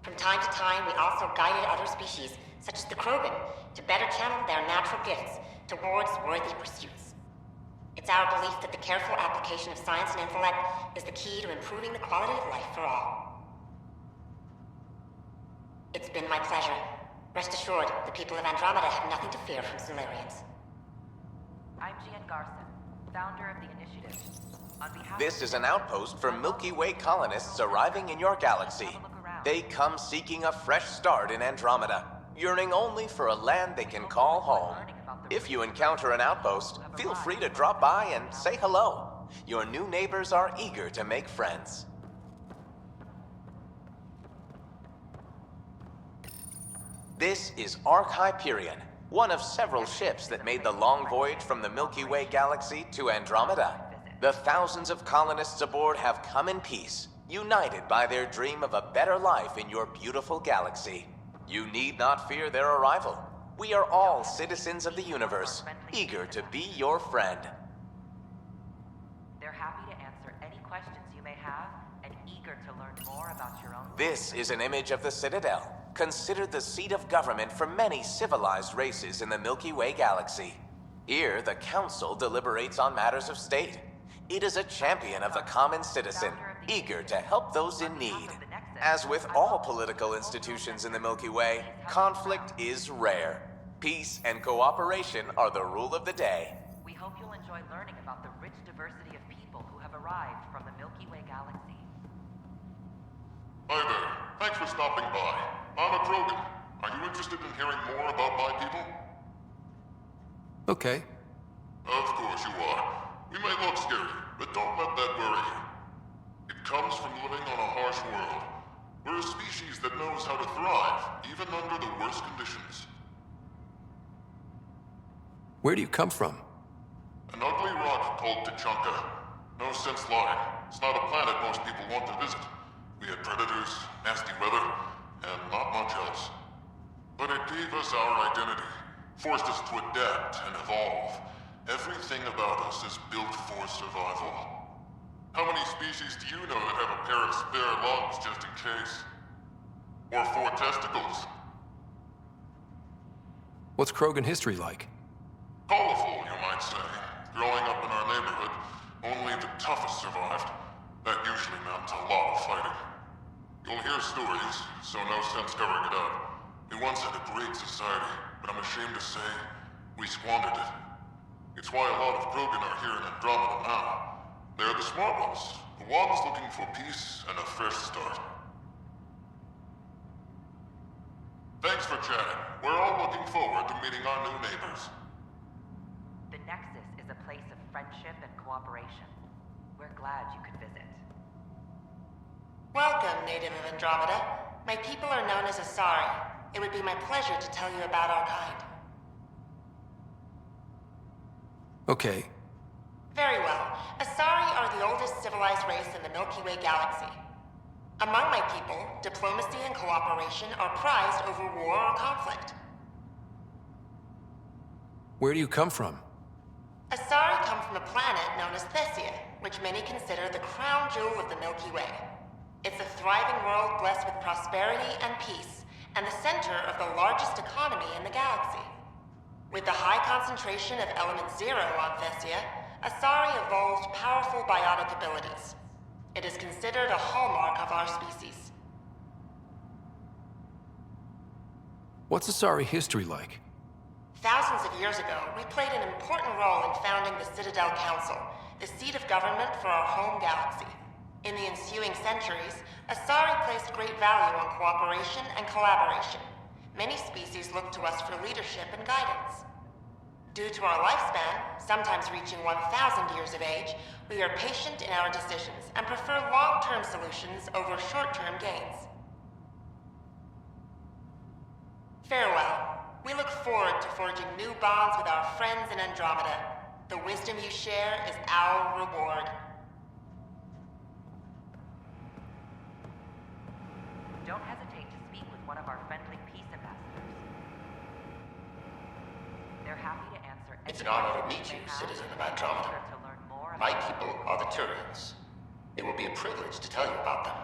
From time to time, we also guided other species, such as the Krogan, to better channel their natural gifts towards worthy pursuits. It's our belief that the careful application of science and intellect is the key to improving the quality of life for all. It's been my pleasure. Rest assured, the people of Andromeda have nothing to fear from Solarians. I'm Gian Garson, founder of the initiative. On behalf This is an outpost for Milky Way colonists arriving in your galaxy. They come seeking a fresh start in Andromeda, yearning only for a land they can call home. If you encounter an outpost, feel free to drop by and say hello. Your new neighbors are eager to make friends. This is Ark Hyperion, one of several ships that made the long voyage from the Milky Way galaxy to Andromeda. The thousands of colonists aboard have come in peace, united by their dream of a better life in your beautiful galaxy. You need not fear their arrival. We are all citizens of the universe, eager to be your friend. They're happy to answer any questions you may have and eager to learn more about your own. This is an image of the Citadel, considered the seat of government for many civilized races in the Milky Way galaxy. Here, the Council deliberates on matters of state. It is a champion of the common citizen, eager to help those in need. As with all political institutions in the Milky Way, conflict is rare. Peace and cooperation are the rule of the day. We hope you'll enjoy learning about the rich diversity of people who have arrived from the Milky Way galaxy. Hi there. Thanks for stopping by. I'm a Krogan. Are you interested in hearing more about my people? Okay. Of course you are. We may look scary, but don't let that worry you. It comes from living on a harsh world. We're a species that knows how to thrive, even under the worst conditions. Where do you come from? An ugly rock called Tachanka. No sense lying. It's not a planet most people want to visit. We had predators, nasty weather, and not much else. But it gave us our identity, forced us to adapt and evolve. Everything about us is built for survival. How many species do you know that have a pair of spare lungs just in case? Or 4 testicles? What's Krogan history like? Colorful, you might say. Growing up in our neighborhood, only the toughest survived. That usually meant a lot of fighting. You'll hear stories, so no sense covering it up. We once had a great society, but I'm ashamed to say, we squandered it. It's why a lot of Krogan are here in Andromeda now. They're the smart ones, the ones looking for peace and a fresh start. Thanks for chatting. We're all looking forward to meeting our new neighbors. The Nexus is a place of friendship and cooperation. We're glad you could visit. Welcome, native of Andromeda. My people are known as Asari. It would be my pleasure to tell you about our kind. Okay. Very well. Asari are the oldest civilized race in the Milky Way galaxy. Among my people, diplomacy and cooperation are prized over war or conflict. Where do you come from? Asari come from a planet known as Thessia, which many consider the crown jewel of the Milky Way. It's a thriving world blessed with prosperity and peace, and the center of the largest economy in the galaxy. With the high concentration of Element Zero on Thessia, Asari evolved powerful biotic abilities. It is considered a hallmark of our species. What's Asari history like? Thousands of years ago, we played an important role in founding the Citadel Council, the seat of government for our home galaxy. In the ensuing centuries, Asari placed great value on cooperation and collaboration. Many species look to us for leadership and guidance. Due to our lifespan, sometimes reaching 1,000 years of age, we are patient in our decisions and prefer long-term solutions over short-term gains. Farewell. We look forward to forging new bonds with our friends in Andromeda. The wisdom you share is our reward. Don't hesitate to speak with one of our friendly peace ambassadors. They're happy to answer any It's an honor to questions meet you you, may have, citizen of and Andromeda. eager to learn more My about people are the Turians. It will be a privilege to tell you about them.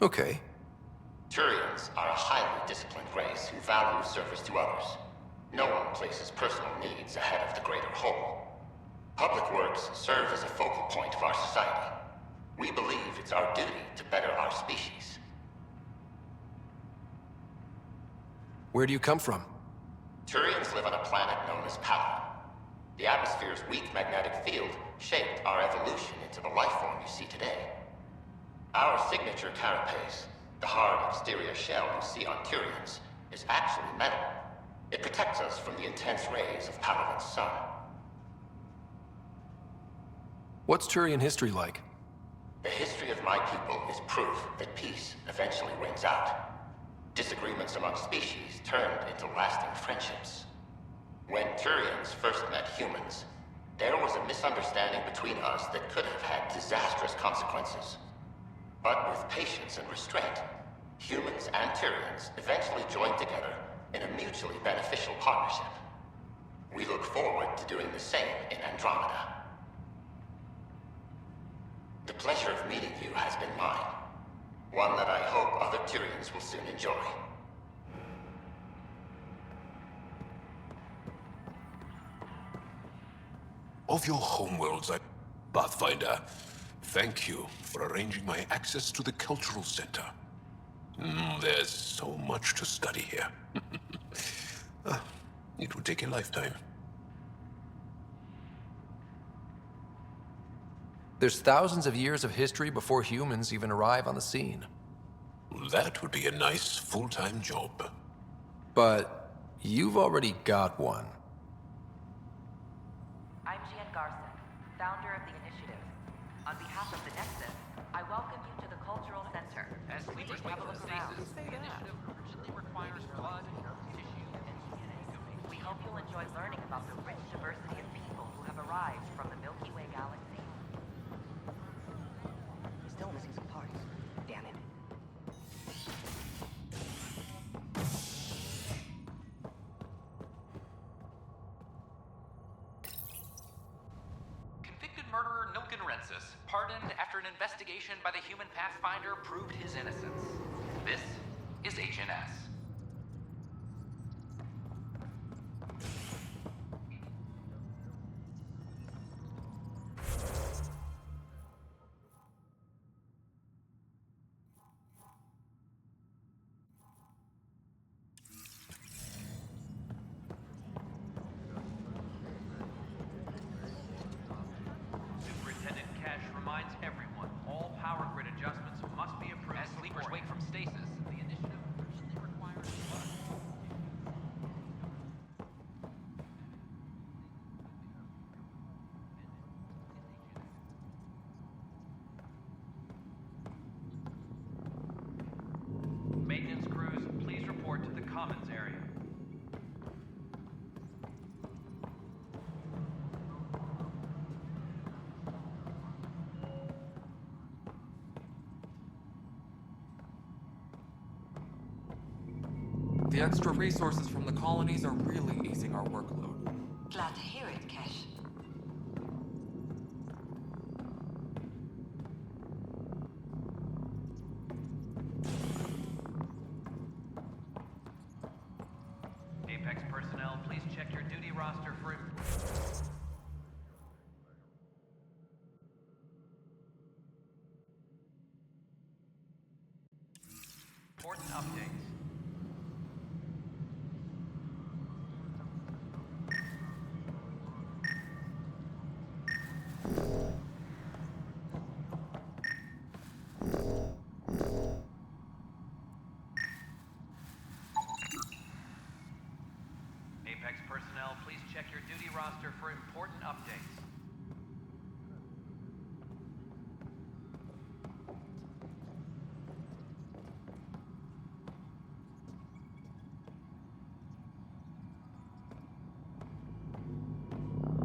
Okay. Turians are a highly disciplined race who value service to others. No one places personal needs ahead of the greater whole. Public works serve as a focal point of our society. We believe it's our duty to better our species. Where do you come from? Turians live on a planet known as Palatin. The atmosphere's weak magnetic field shaped our evolution into the life form you see today. Our signature carapace, the hard exterior shell you see on Turians, is actually metal. It protects us from the intense rays of Palatin's sun. What's Turian history like? The history of my people is proof that peace eventually wins out. Disagreements among species turned into lasting friendships. When Turians first met humans, there was a misunderstanding between us that could have had disastrous consequences. But with patience and restraint, humans and Turians eventually joined together in a mutually beneficial partnership. We look forward to doing the same in Andromeda. The pleasure of meeting you has been mine. One that I hope other Turians will soon enjoy. Of your homeworlds, Pathfinder, thank you for arranging my access to the cultural center. There's so much to study here. It would take a lifetime. There's thousands of years of history before humans even arrive on the scene. That would be a nice full-time job. But you've already got one. I'm Gian Garson, founder of the initiative. On behalf of the Nexus, I welcome you to the Cultural Center. As sleepers wake have a up look in around. stasis, the initiative urgently requires blood, tissue, and DNA domains. We hope you'll enjoy learning about the rich diversity of people who have arrived from the Milky Way galaxy. Still missing some parts. Damn it. murderer Nilken Rensis, pardoned after an investigation by the human Pathfinder proved his innocence. This is HNS. Superintendent Cash reminds everyone all power grid adjustments must be approved. As sleepers wake from stasis, the initiative urgently requires maintenance crews, please report to the commons area. The extra resources from the colonies are really easing our workload. Glad to hear it, Kesh. Apex personnel, please check your duty roster for important updates. Apex personnel, please check your duty roster for important updates.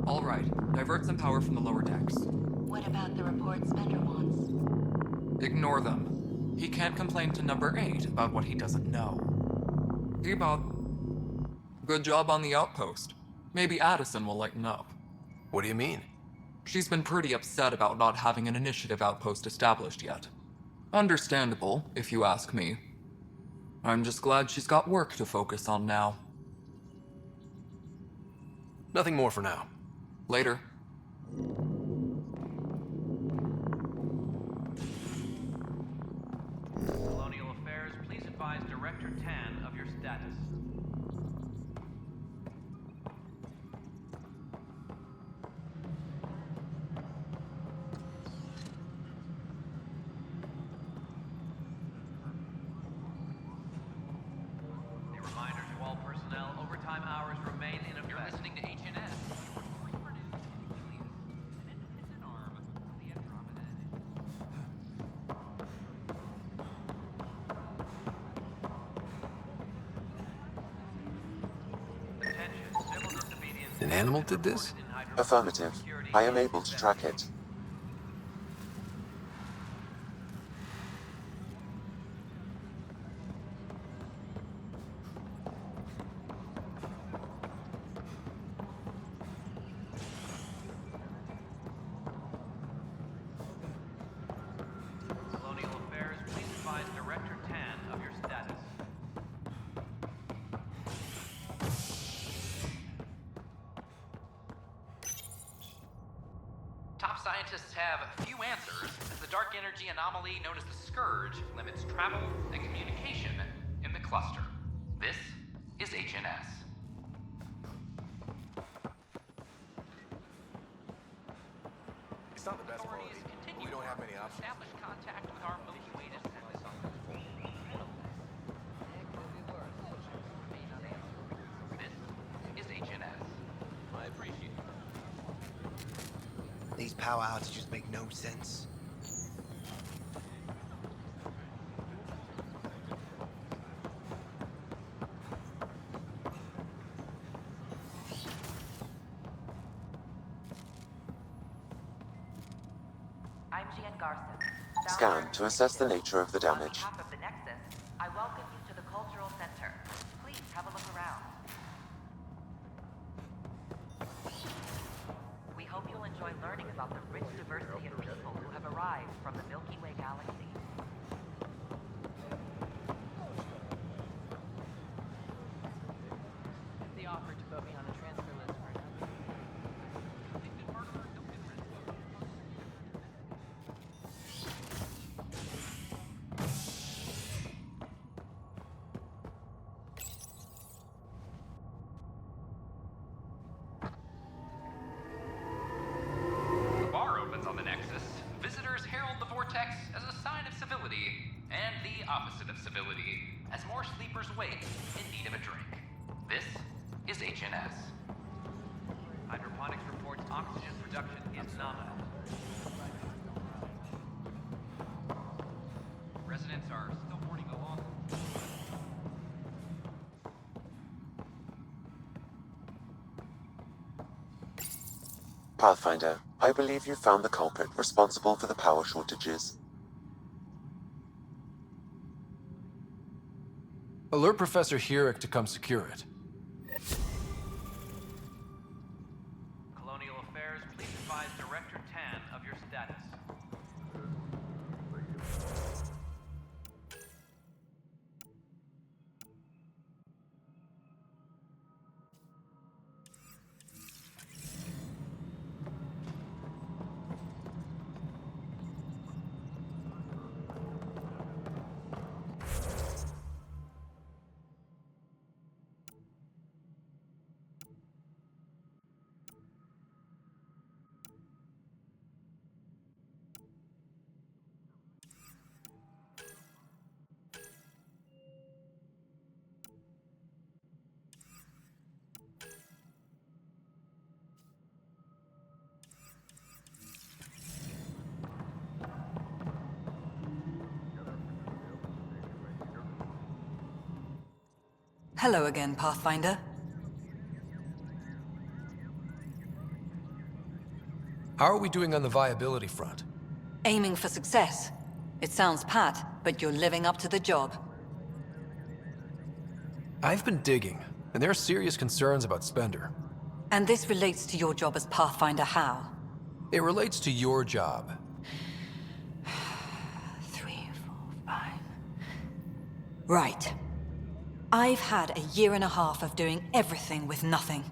All right, divert some power from the lower decks. What about the reports Bender wants? Ignore them. He can't complain to number 8 about what he doesn't know. Ebot, good job on the outpost. Maybe Addison will lighten up. What do you mean? She's been pretty upset about not having an initiative outpost established yet. Understandable, if you ask me. I'm just glad she's got work to focus on now. Nothing more for now. Later. Colonial Affairs, please advise Director Tan of your status. A reminder to all personnel, overtime hours remain in effect. You're listening to HNS. An animal did this? Affirmative. I am able to track it. Colonial Affairs, please advise Director Tan of your status. Top scientists have few answers, as the dark energy anomaly known as the Scourge limits travel and communication in the cluster. This is HNS. It's not the best quality, but we don't have many options. Establish contact with our Milky Way descendants on This is HNS. I appreciate it. These power outages make no sense. I'm Gian Garson. Scan to assess the nature of the On damage. behalf of the Nexus, I welcome you to the Cultural Center. Please have a look around. We hope you'll enjoy enjoy learning about the rich diversity of people who have arrived from the Milky Way galaxy. They offered to put me on a transfer list for another. The bar opens on the Nexus. Visitors herald the vortex as a sign of civility, and the opposite of civility, as more sleepers wake in need of a drink. This is HNS. Hydroponics reports oxygen production is nominal. Residents are still mourning the loss. Pathfinder, I believe you found the culprit responsible for the power shortages. Alert Professor Herrick to come secure it. Colonial Affairs, please advise Director Tan of your status. Hello again, Pathfinder. How are we doing on the viability front? Aiming for success. It sounds pat, but you're living up to the job. I've been digging, and there are serious concerns about Spender. And this relates to your job as Pathfinder how? It relates to your job. 3, 4, 5. Right. I've had a year and a half of doing everything with nothing.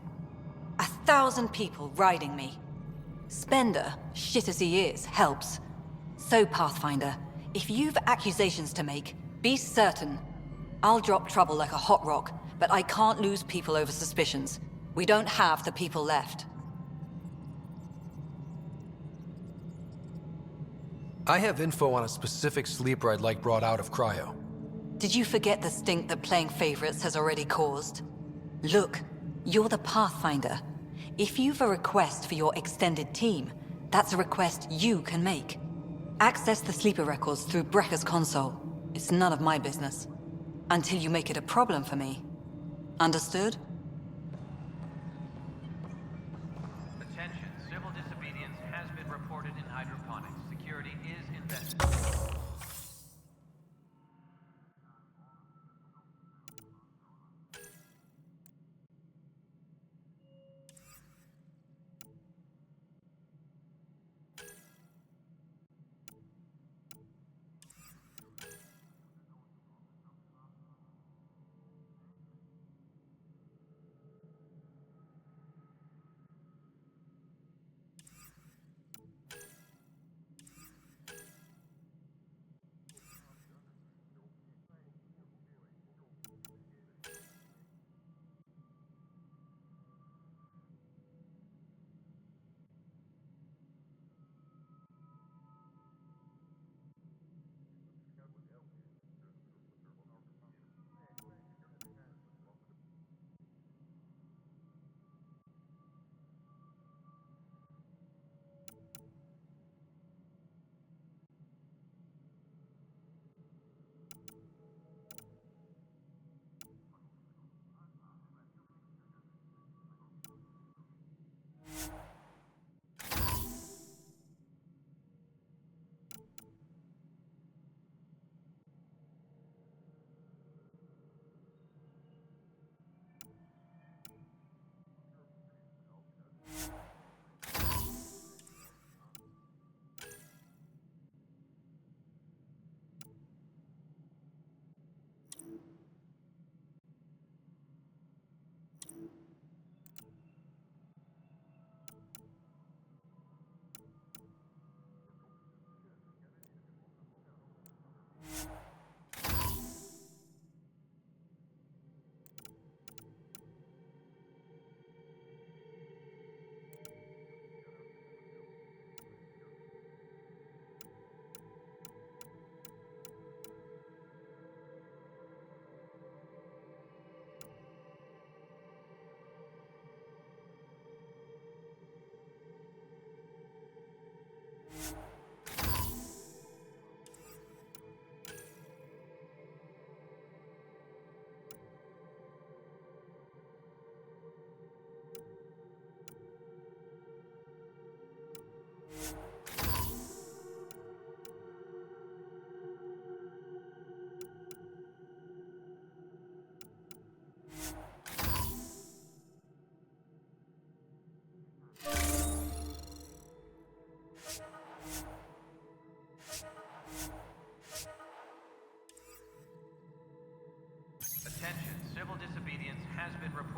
1,000 people riding me. Spender, shit as he is, helps. So, Pathfinder, if you've accusations to make, be certain. I'll drop trouble like a hot rock, but I can't lose people over suspicions. We don't have the people left. I have info on a specific sleeper I'd like brought out of cryo. Did you forget the stink that playing favorites has already caused? Look, you're the Pathfinder. If you've a request for your extended team, that's a request you can make. Access the sleeper records through Brekker's console. It's none of my business. Until you make it a problem for me. Understood? Attention, civil disobedience has been reported in hydroponics. Security is investigated.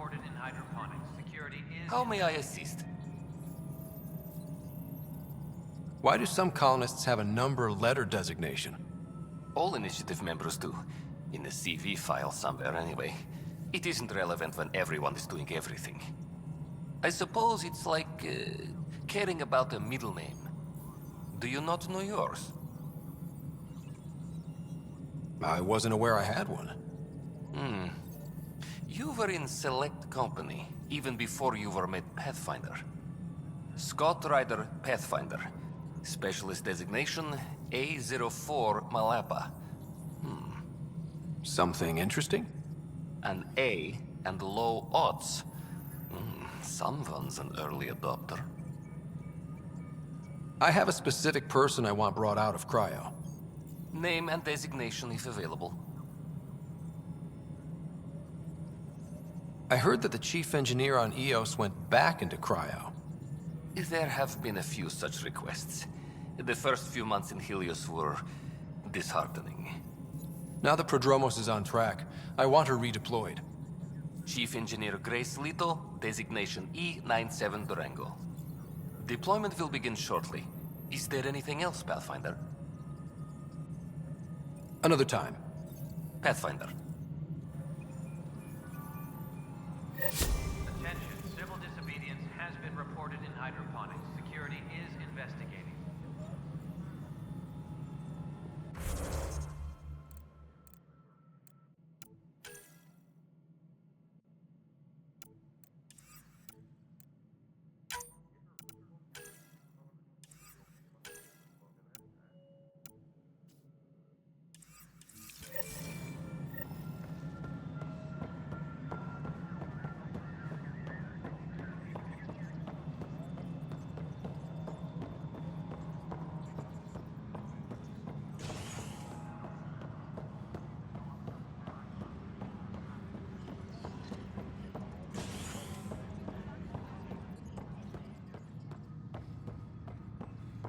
reported in hydroponics. Security is... How may I assist? Why do some colonists have a number letter designation? All initiative members do. In the CV file somewhere anyway. It isn't relevant when everyone is doing everything. I suppose it's like caring about a middle name. Do you not know yours? I wasn't aware I had one. You were in Select Company, even before you were made Pathfinder. Scott Ryder Pathfinder. Specialist designation, A04 Malapa. Something interesting? An A and low odds. Someone's an early adopter. I have a specific person I want brought out of cryo. Name and designation if available. I heard that the chief engineer on Eos went back into cryo. There have been a few such requests. The first few months in Helios were disheartening. Now that Prodromos is on track, I want her redeployed. Chief Engineer Grace Lito, designation E97 Durango. Deployment will begin shortly. Is there anything else, Pathfinder? Another time. Pathfinder. Attention, civil disobedience has been reported in hydroponics. Security is investigating.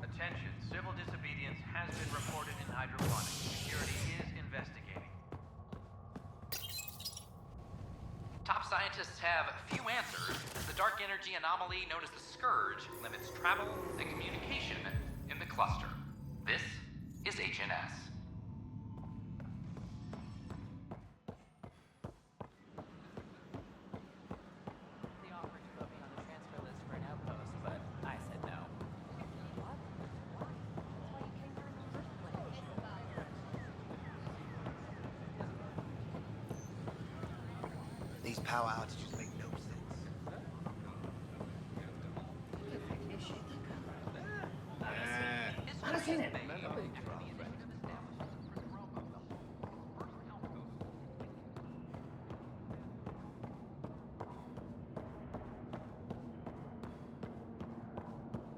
Attention, civil disobedience has been reported in hydroponics. Security is investigating. Top scientists have few answers, as the dark energy anomaly known as the Scourge limits travel and communication in the cluster. This is HNS. They offered to put me on the transfer list for an outpost, but I said no. These power outages make no sense.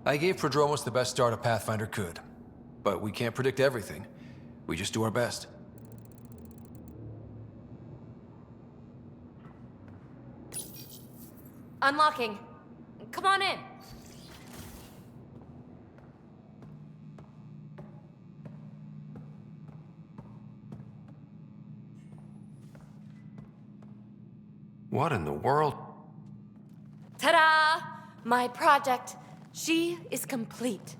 I gave Prodromos the best start a Pathfinder could. But we can't predict everything. We just do our best. Unlocking. Come on in. What in the world? Ta-da! My project. She is complete.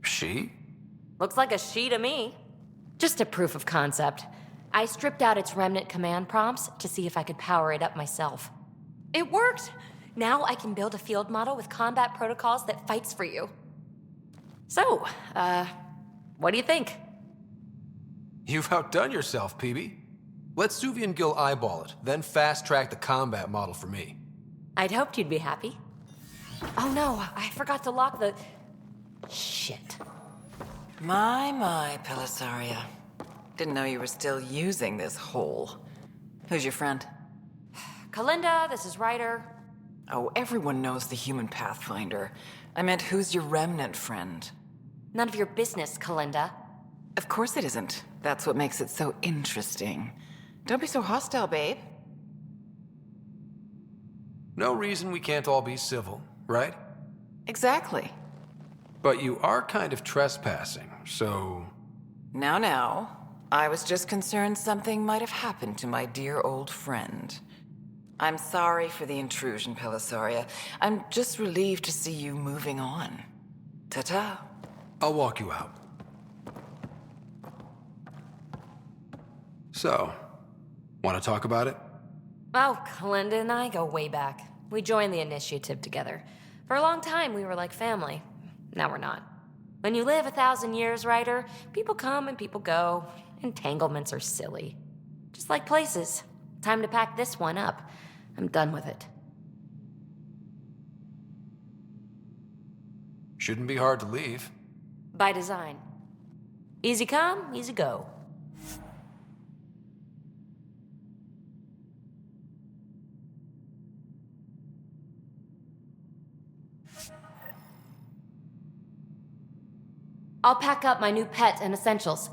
She? Looks like a she to me. Just a proof of concept. I stripped out its remnant command prompts to see if I could power it up myself. It worked! Now I can build a field model with combat protocols that fights for you. So, what do you think? You've outdone yourself, PB. Let Suvi and Gil eyeball it, then fast-track the combat model for me. I'd hoped you'd be happy. Oh no, I forgot to lock the... Shit. My, Pelisaria. Didn't know you were still using this hole. Who's your friend? Kalinda, this is Ryder. Oh, everyone knows the human Pathfinder. I meant, who's your remnant friend? None of your business, Kalinda. Of course it isn't. That's what makes it so interesting. Don't be so hostile, babe. No reason we can't all be civil, right? Exactly. But you are kind of trespassing, so... Now. I was just concerned something might have happened to my dear old friend. I'm sorry for the intrusion, Pelisaria. I'm just relieved to see you moving on. Ta-ta. I'll walk you out. So, want to talk about it? Oh, Linda and I go way back. We joined the initiative together. For a long time, we were like family. Now we're not. When you live 1,000 years, Ryder, people come and people go. Entanglements are silly. Just like places. Time to pack this one up. I'm done with it. Shouldn't be hard to leave. By design. Easy come, easy go. I'll pack up my new pet and essentials.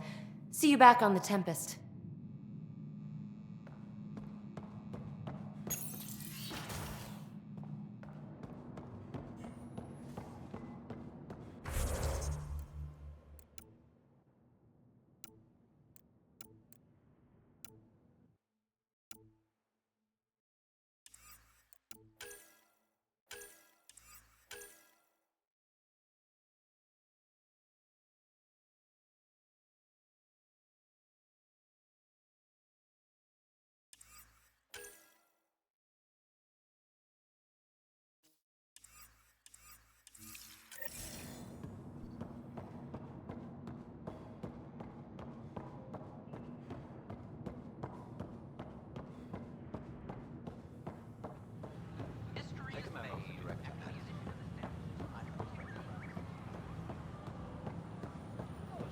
See you back on the Tempest.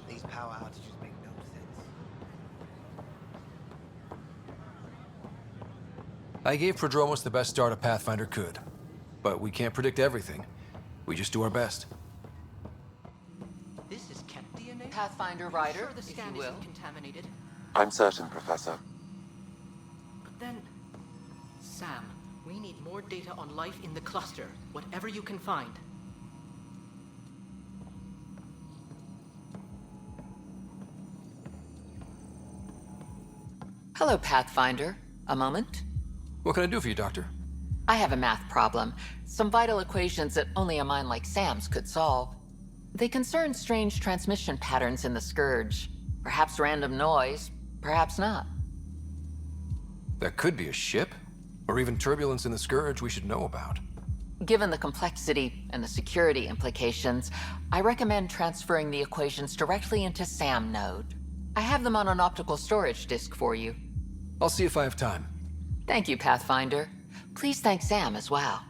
These power outages make no sense. I gave Prodromos the best start a Pathfinder could. But we can't predict everything. We just do our best. This is Kent DNA? Pathfinder Are you Ryder, sure the if scan you will. isn't contaminated? I'm certain, Professor. But then... Sam, we need more data on life in the cluster. Whatever you can find. Hello, Pathfinder. A moment? What can I do for you, Doctor? I have a math problem. Some vital equations that only a mind like Sam's could solve. They concern strange transmission patterns in the Scourge. Perhaps random noise, perhaps not. That could be a ship, or even turbulence in the Scourge we should know about. Given the complexity and the security implications, I recommend transferring the equations directly into SAM node. I have them on an optical storage disk for you. I'll see if I have time. Thank you, Pathfinder. Please thank Sam as well.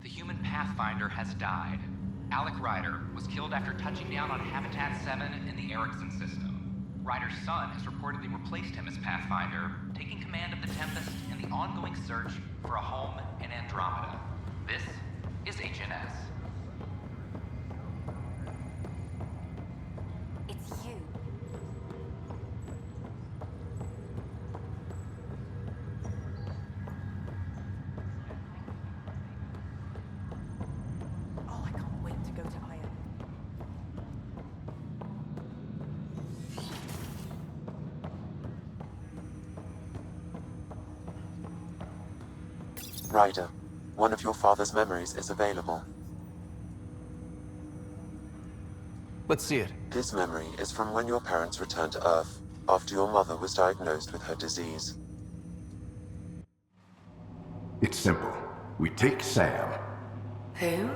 The human Pathfinder has died. Alec Ryder was killed after touching down on Habitat 7 in the Erickson system. Ryder's son has reportedly replaced him as Pathfinder, taking command of the Tempest in the ongoing search for a home in Andromeda. This is HNS. It's you. Oh, I can't wait to go to Io. Ryder, one of your father's memories is available. Let's see it. This memory is from when your parents returned to Earth, after your mother was diagnosed with her disease. It's simple. We take Sam. Who?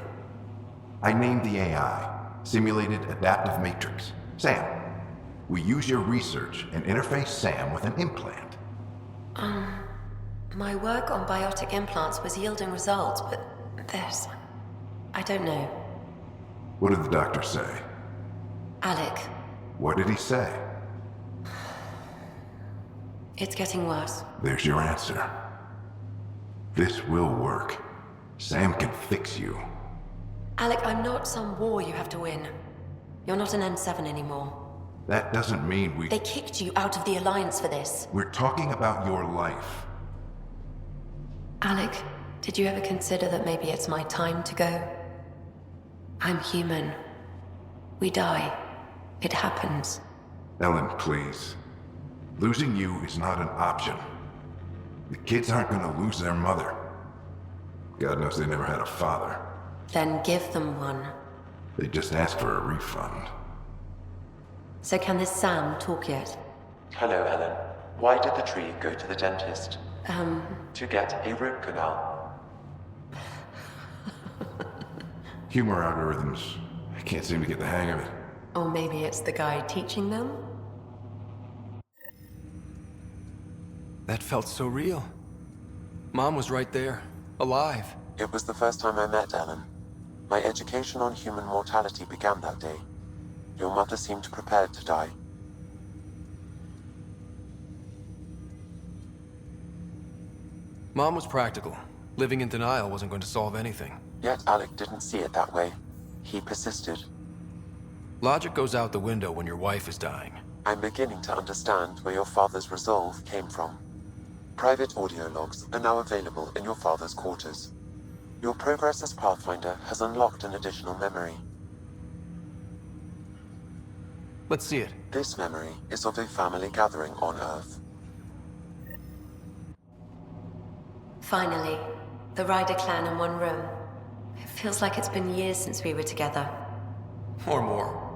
I named the AI, Simulated Adaptive Matrix. Sam. We use your research and interface Sam with an implant. My work on biotic implants was yielding results, but this... I don't know. What did the doctor say? Alec, What did he say? it's getting worse. There's your answer. This will work. Sam can fix you. Alec, I'm not some war you have to win. You're not an M7 anymore. That doesn't mean we... They kicked you out of the Alliance for this. We're talking about your life. Alec, did you ever consider that maybe it's my time to go? I'm human. We die. It happens. Ellen, please. Losing you is not an option. The kids aren't gonna lose their mother. God knows they never had a father. Then give them one. They just asked for a refund. So can this Sam talk yet? Hello, Ellen. Why did the tree go to the dentist? To get a root canal. Humor algorithms. I can't seem to get the hang of it. Or maybe it's the guy teaching them? That felt so real. Mom was right there, alive. It was the first time I met Ellen. My education on human mortality began that day. Your mother seemed prepared to die. Mom was practical. Living in denial wasn't going to solve anything. Yet Alec didn't see it that way. He persisted. Logic goes out the window when your wife is dying. I'm beginning to understand where your father's resolve came from. Private audio logs are now available in your father's quarters. Your progress as Pathfinder has unlocked an additional memory. Let's see it. This memory is of a family gathering on Earth. Finally, the Ryder clan in one room. It feels like it's been years since we were together. Or more.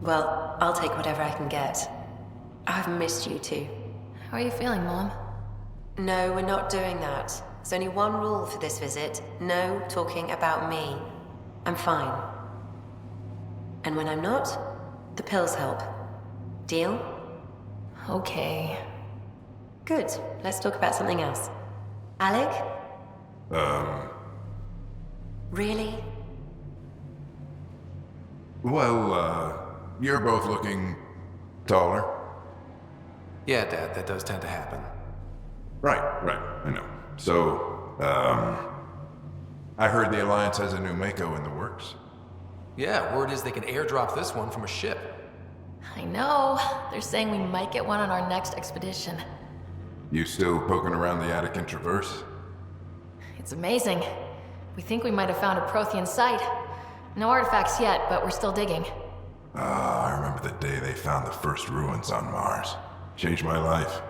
Well, I'll take whatever I can get. I've missed you too. How are you feeling, Mom? No, we're not doing that. There's only one rule for this visit. No talking about me. I'm fine. And when I'm not, the pills help. Deal? Okay. Good. Let's talk about something else. Alec? Really? Well, you're both looking taller. Yeah, Dad, that does tend to happen. Right, I know. So, I heard the Alliance has a new Mako in the works. Yeah, word is they can airdrop this one from a ship. I know. They're saying we might get one on our next expedition. You still poking around the Attic Traverse? It's amazing. We think we might have found a Prothean site. No artifacts yet, but we're still digging. I remember the day they found the first ruins on Mars. Changed my life.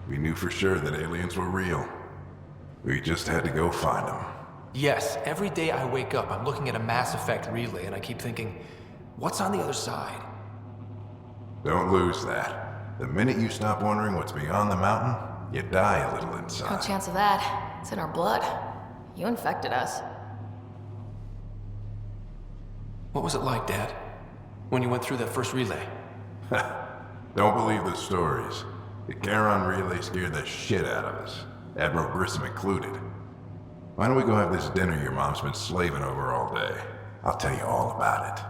We knew for sure that aliens were real. We just had to go find them. Yes, every day I wake up, I'm looking at a Mass Effect relay and I keep thinking, what's on the other side? Don't lose that. The minute you stop wondering what's beyond the mountain, you die a little No inside. chance of that. It's in our blood. You infected us. What was it like, Dad? When you went through that first relay? Don't believe the stories. The Charon relay scared the shit out of us. Admiral Grissom included. Why don't we go have this dinner your mom's been slaving over all day? I'll tell you all about it.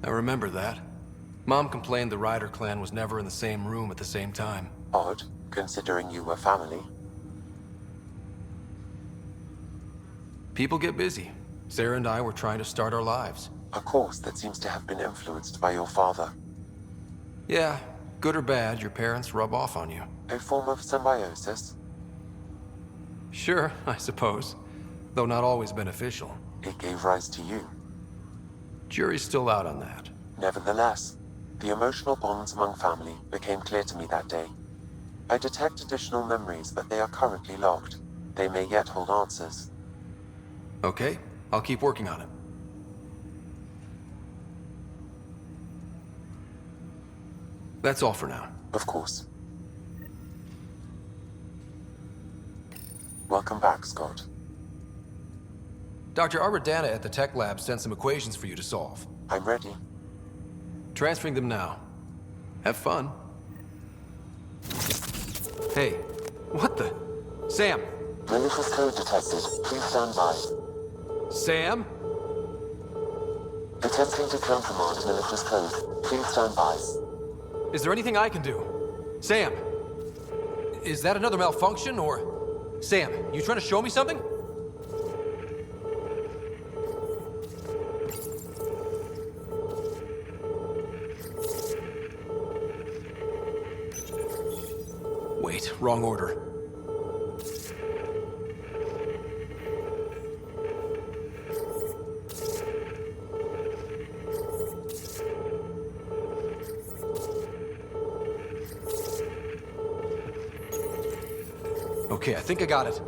I remember that. Mom complained the Ryder clan was never in the same room at the same time. Odd, considering you were family. People get busy. Sarah and I were trying to start our lives. A course that seems to have been influenced by your father. Yeah, good or bad, your parents rub off on you. A form of symbiosis? Sure, I suppose. Though not always beneficial. It gave rise to you. Jury's still out on that. Nevertheless, the emotional bonds among family became clear to me that day. I detect additional memories, but they are currently locked. They may yet hold answers. Okay, I'll keep working on it. That's all for now. Of course. Welcome back, Scott. Dr. Arbordana at the tech lab sent some equations for you to solve. I'm ready. Transferring them now. Have fun. Hey, what the? Sam! Malicious code detected. Please stand by. Sam? Attempting to countermand malicious code. Please stand by. Is there anything I can do? Sam! Is that another malfunction, or... Sam, you trying to show me something? Wait, wrong order. Okay, I think I got it.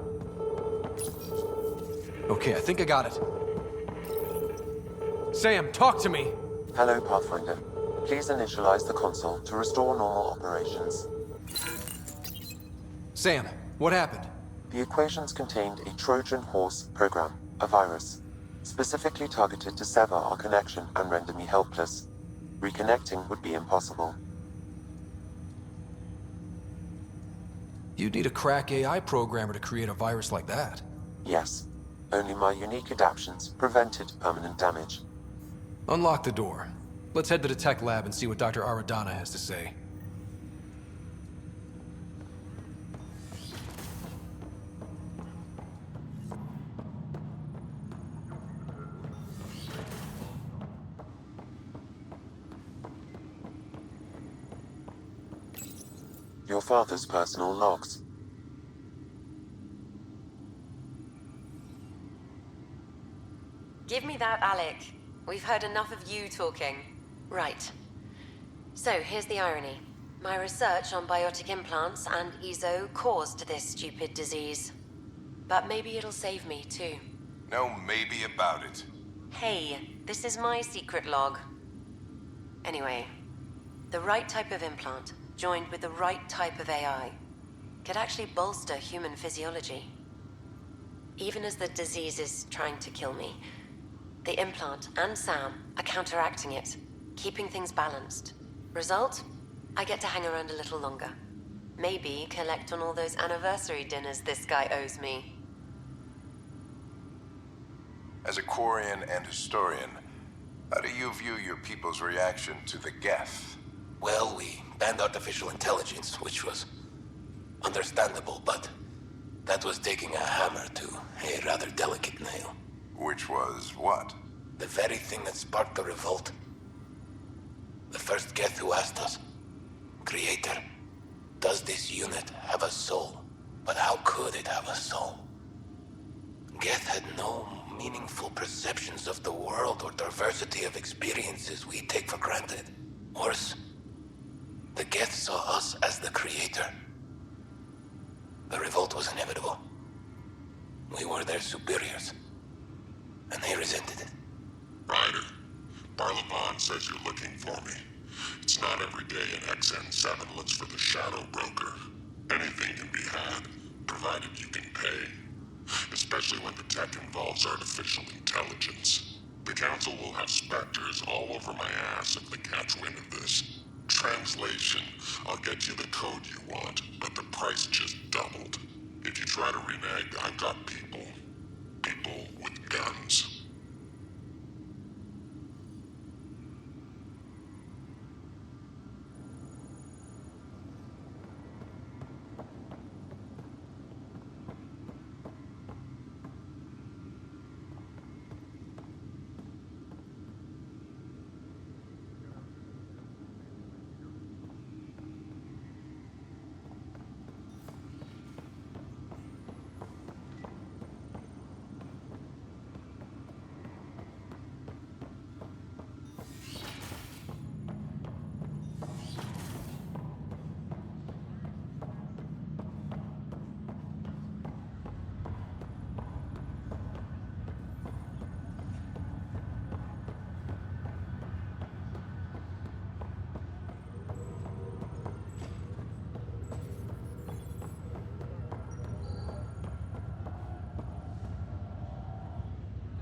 Okay, I think I got it. Sam, talk to me! Hello, Pathfinder. Please initialize the console to restore normal operations. Sam, what happened? The equations contained a Trojan horse program, a virus, specifically targeted to sever our connection and render me helpless. Reconnecting would be impossible. You'd need a crack AI programmer to create a virus like that. Yes. Only my unique adaptions prevented permanent damage. Unlock the door. Let's head to the tech lab and see what Dr. Aradana has to say. Your father's personal logs. Give me that, Alec. We've heard enough of you talking. Right. So, here's the irony. My research on biotic implants and EZO caused this stupid disease. But maybe it'll save me, too. No maybe about it. Hey, this is my secret log. Anyway, the right type of implant, joined with the right type of AI, could actually bolster human physiology. Even as the disease is trying to kill me, the implant and Sam are counteracting it, keeping things balanced. Result? I get to hang around a little longer. Maybe collect on all those anniversary dinners this guy owes me. As a Quarian and historian, how do you view your people's reaction to the Geth? Well, we banned artificial intelligence, which was understandable, but that was taking a hammer to a rather delicate nail. Which was what? The very thing that sparked the revolt. The first Geth who asked us, Creator, does this unit have a soul? But how could it have a soul? Geth had no meaningful perceptions of the world or diversity of experiences we take for granted. Worse, the Geth saw us as the Creator. The revolt was inevitable. We were their superiors, and they resented it. Ryder, Barlaban says you're looking for me. It's not every day an XN7 looks for the Shadow Broker. Anything can be had, provided you can pay. Especially when the tech involves artificial intelligence. The Council will have specters all over my ass if they catch wind of this. Translation, I'll get you the code you want, but the price just doubled. If you try to renege, I've got people. People with guns.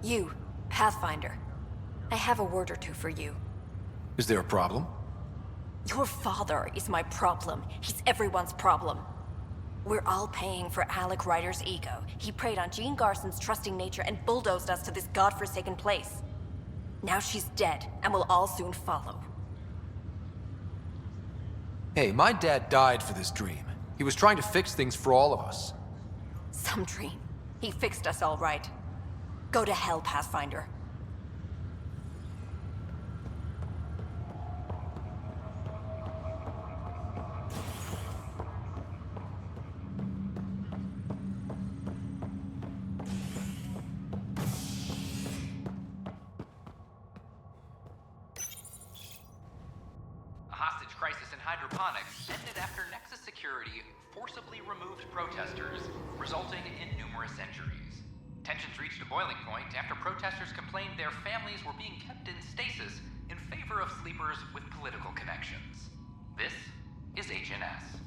You, Pathfinder. I have a word or two for you. Is there a problem? Your father is my problem. He's everyone's problem. We're all paying for Alec Ryder's ego. He preyed on Jean Garson's trusting nature and bulldozed us to this godforsaken place. Now she's dead, and we'll all soon follow. Hey, my dad died for this dream. He was trying to fix things for all of us. Some dream. He fixed us all right. Go to hell, Pathfinder. A hostage crisis in hydroponics ended after Nexus Security forcibly removed protesters, resulting in numerous injuries. Tensions reached a boiling point after protesters complained their families were being kept in stasis in favor of sleepers with political connections. This is HNS.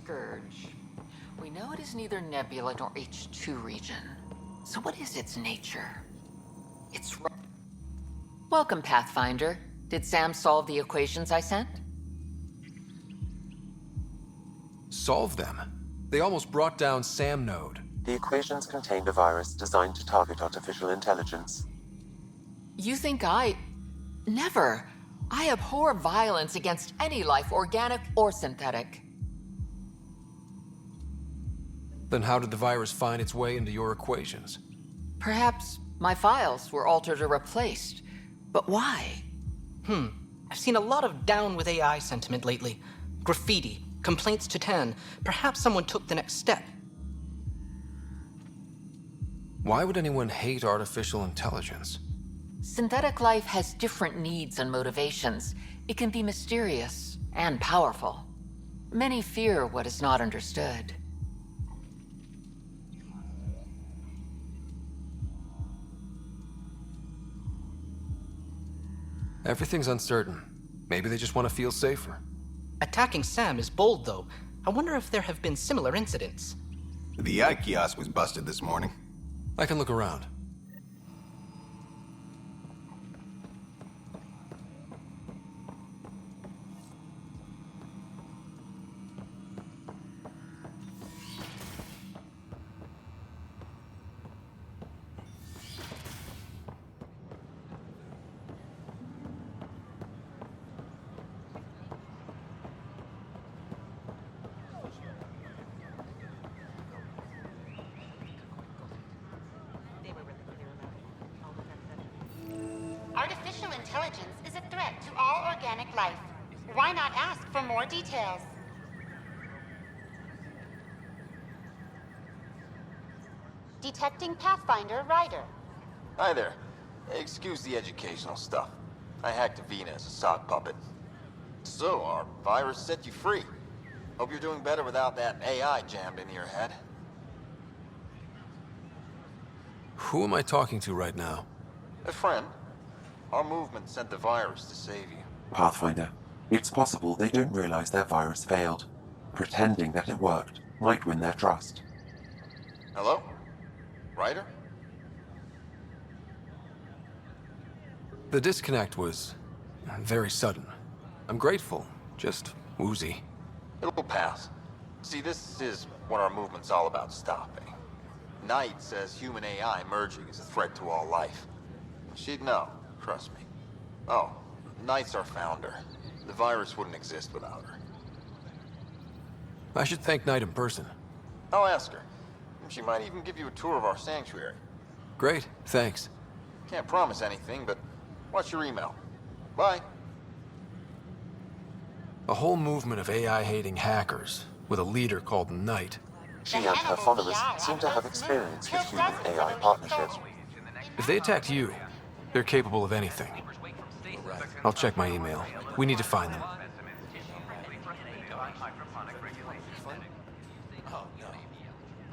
Scourge. We know it is neither nebula nor H2 region. So what is its nature? Welcome, Pathfinder. Did Sam solve the equations I sent? Solve them? They almost brought down Sam Node. The equations contained a virus designed to target artificial intelligence. You think Never. I abhor violence against any life, organic or synthetic. Then how did the virus find its way into your equations? Perhaps my files were altered or replaced. But why? I've seen a lot of down with AI sentiment lately. Graffiti, complaints to 10. Perhaps someone took the next step. Why would anyone hate artificial intelligence? Synthetic life has different needs and motivations. It can be mysterious and powerful. Many fear what is not understood. Everything's uncertain. Maybe they just want to feel safer. Attacking Sam is bold, though. I wonder if there have been similar incidents. The eye kiosk was busted this morning. I can look around. Artificial intelligence is a threat to all organic life. Why not ask for more details? Detecting Pathfinder Ryder. Hi there. Excuse the educational stuff. I hacked Avina as a sock puppet. So, our virus set you free. Hope you're doing better without that AI jammed into your head. Who am I talking to right now? A friend. Our movement sent the virus to save you. Pathfinder, it's possible they don't realize their virus failed. Pretending that it worked might win their trust. Hello? Ryder? The disconnect was very sudden. I'm grateful, just woozy. It'll pass. See, this is what our movement's all about stopping. Knight says human AI merging is a threat to all life. She'd know, trust me. Oh, Knight's our founder. The virus wouldn't exist without her. I should thank Knight in person. I'll ask her. She might even give you a tour of our sanctuary. Great, thanks. Can't promise anything, but watch your email. Bye. A whole movement of AI-hating hackers, with a leader called Knight. She and her followers seem to have experience with human-AI partnerships. If they attacked you, they're capable of anything. I'll check my email. We need to find them.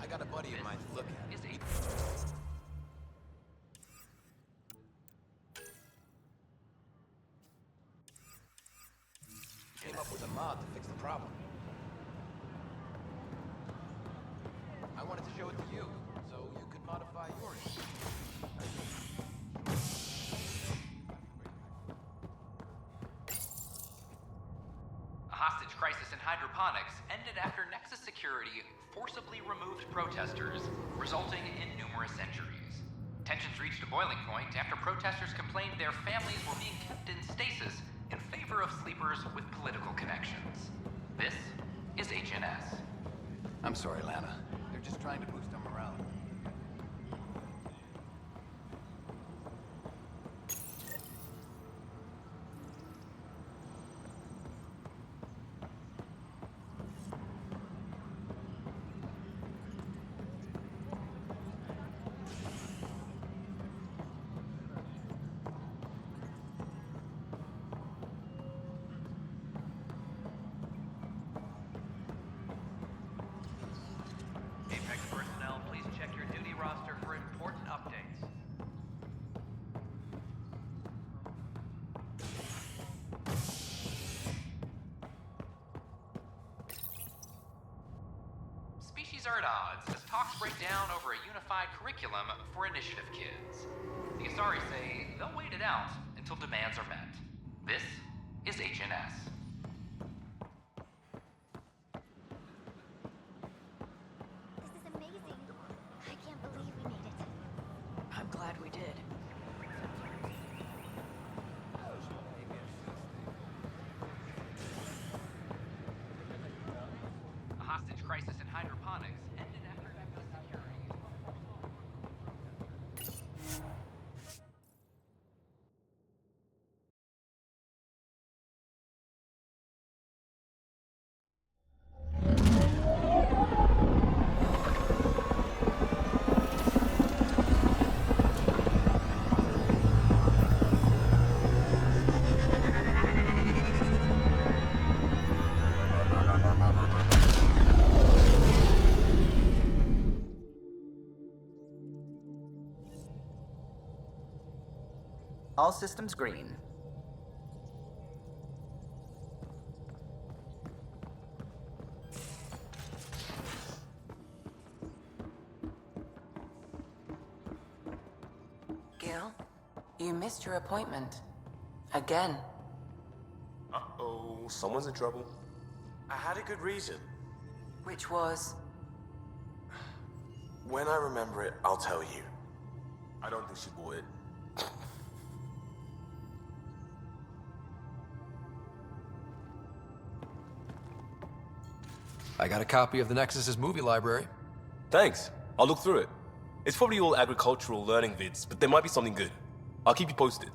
got a buddy of mine to look at. Is a Came up with a mod to fix the problem. I wanted to show it to you, so you could modify yours. A hostage crisis in hydroponics ended after Nexus Security forcibly removed protesters, resulting in numerous injuries. Tensions reached a boiling point after protesters complained their families were being kept in stasis in favor of sleepers with political connections. This is HNS. I'm sorry, Lana. They're just trying to boost our morale. Apex personnel, please check your duty roster for important updates. Species are at odds as talks break down over a unified curriculum for initiative kids. The Asari say they'll wait it out until demands are met. This is HNS. This is amazing. I can't believe we made it. I'm glad we did. A hostage crisis in hydroponics ended after Nexus Security. All systems green. Gil, you missed your appointment. Again. Uh-oh, someone's in trouble. I had a good reason. Which was? When I remember it, I'll tell you. I don't think she would. I got a copy of the Nexus's movie library. Thanks. I'll look through it. It's probably all agricultural learning vids, but there might be something good. I'll keep you posted.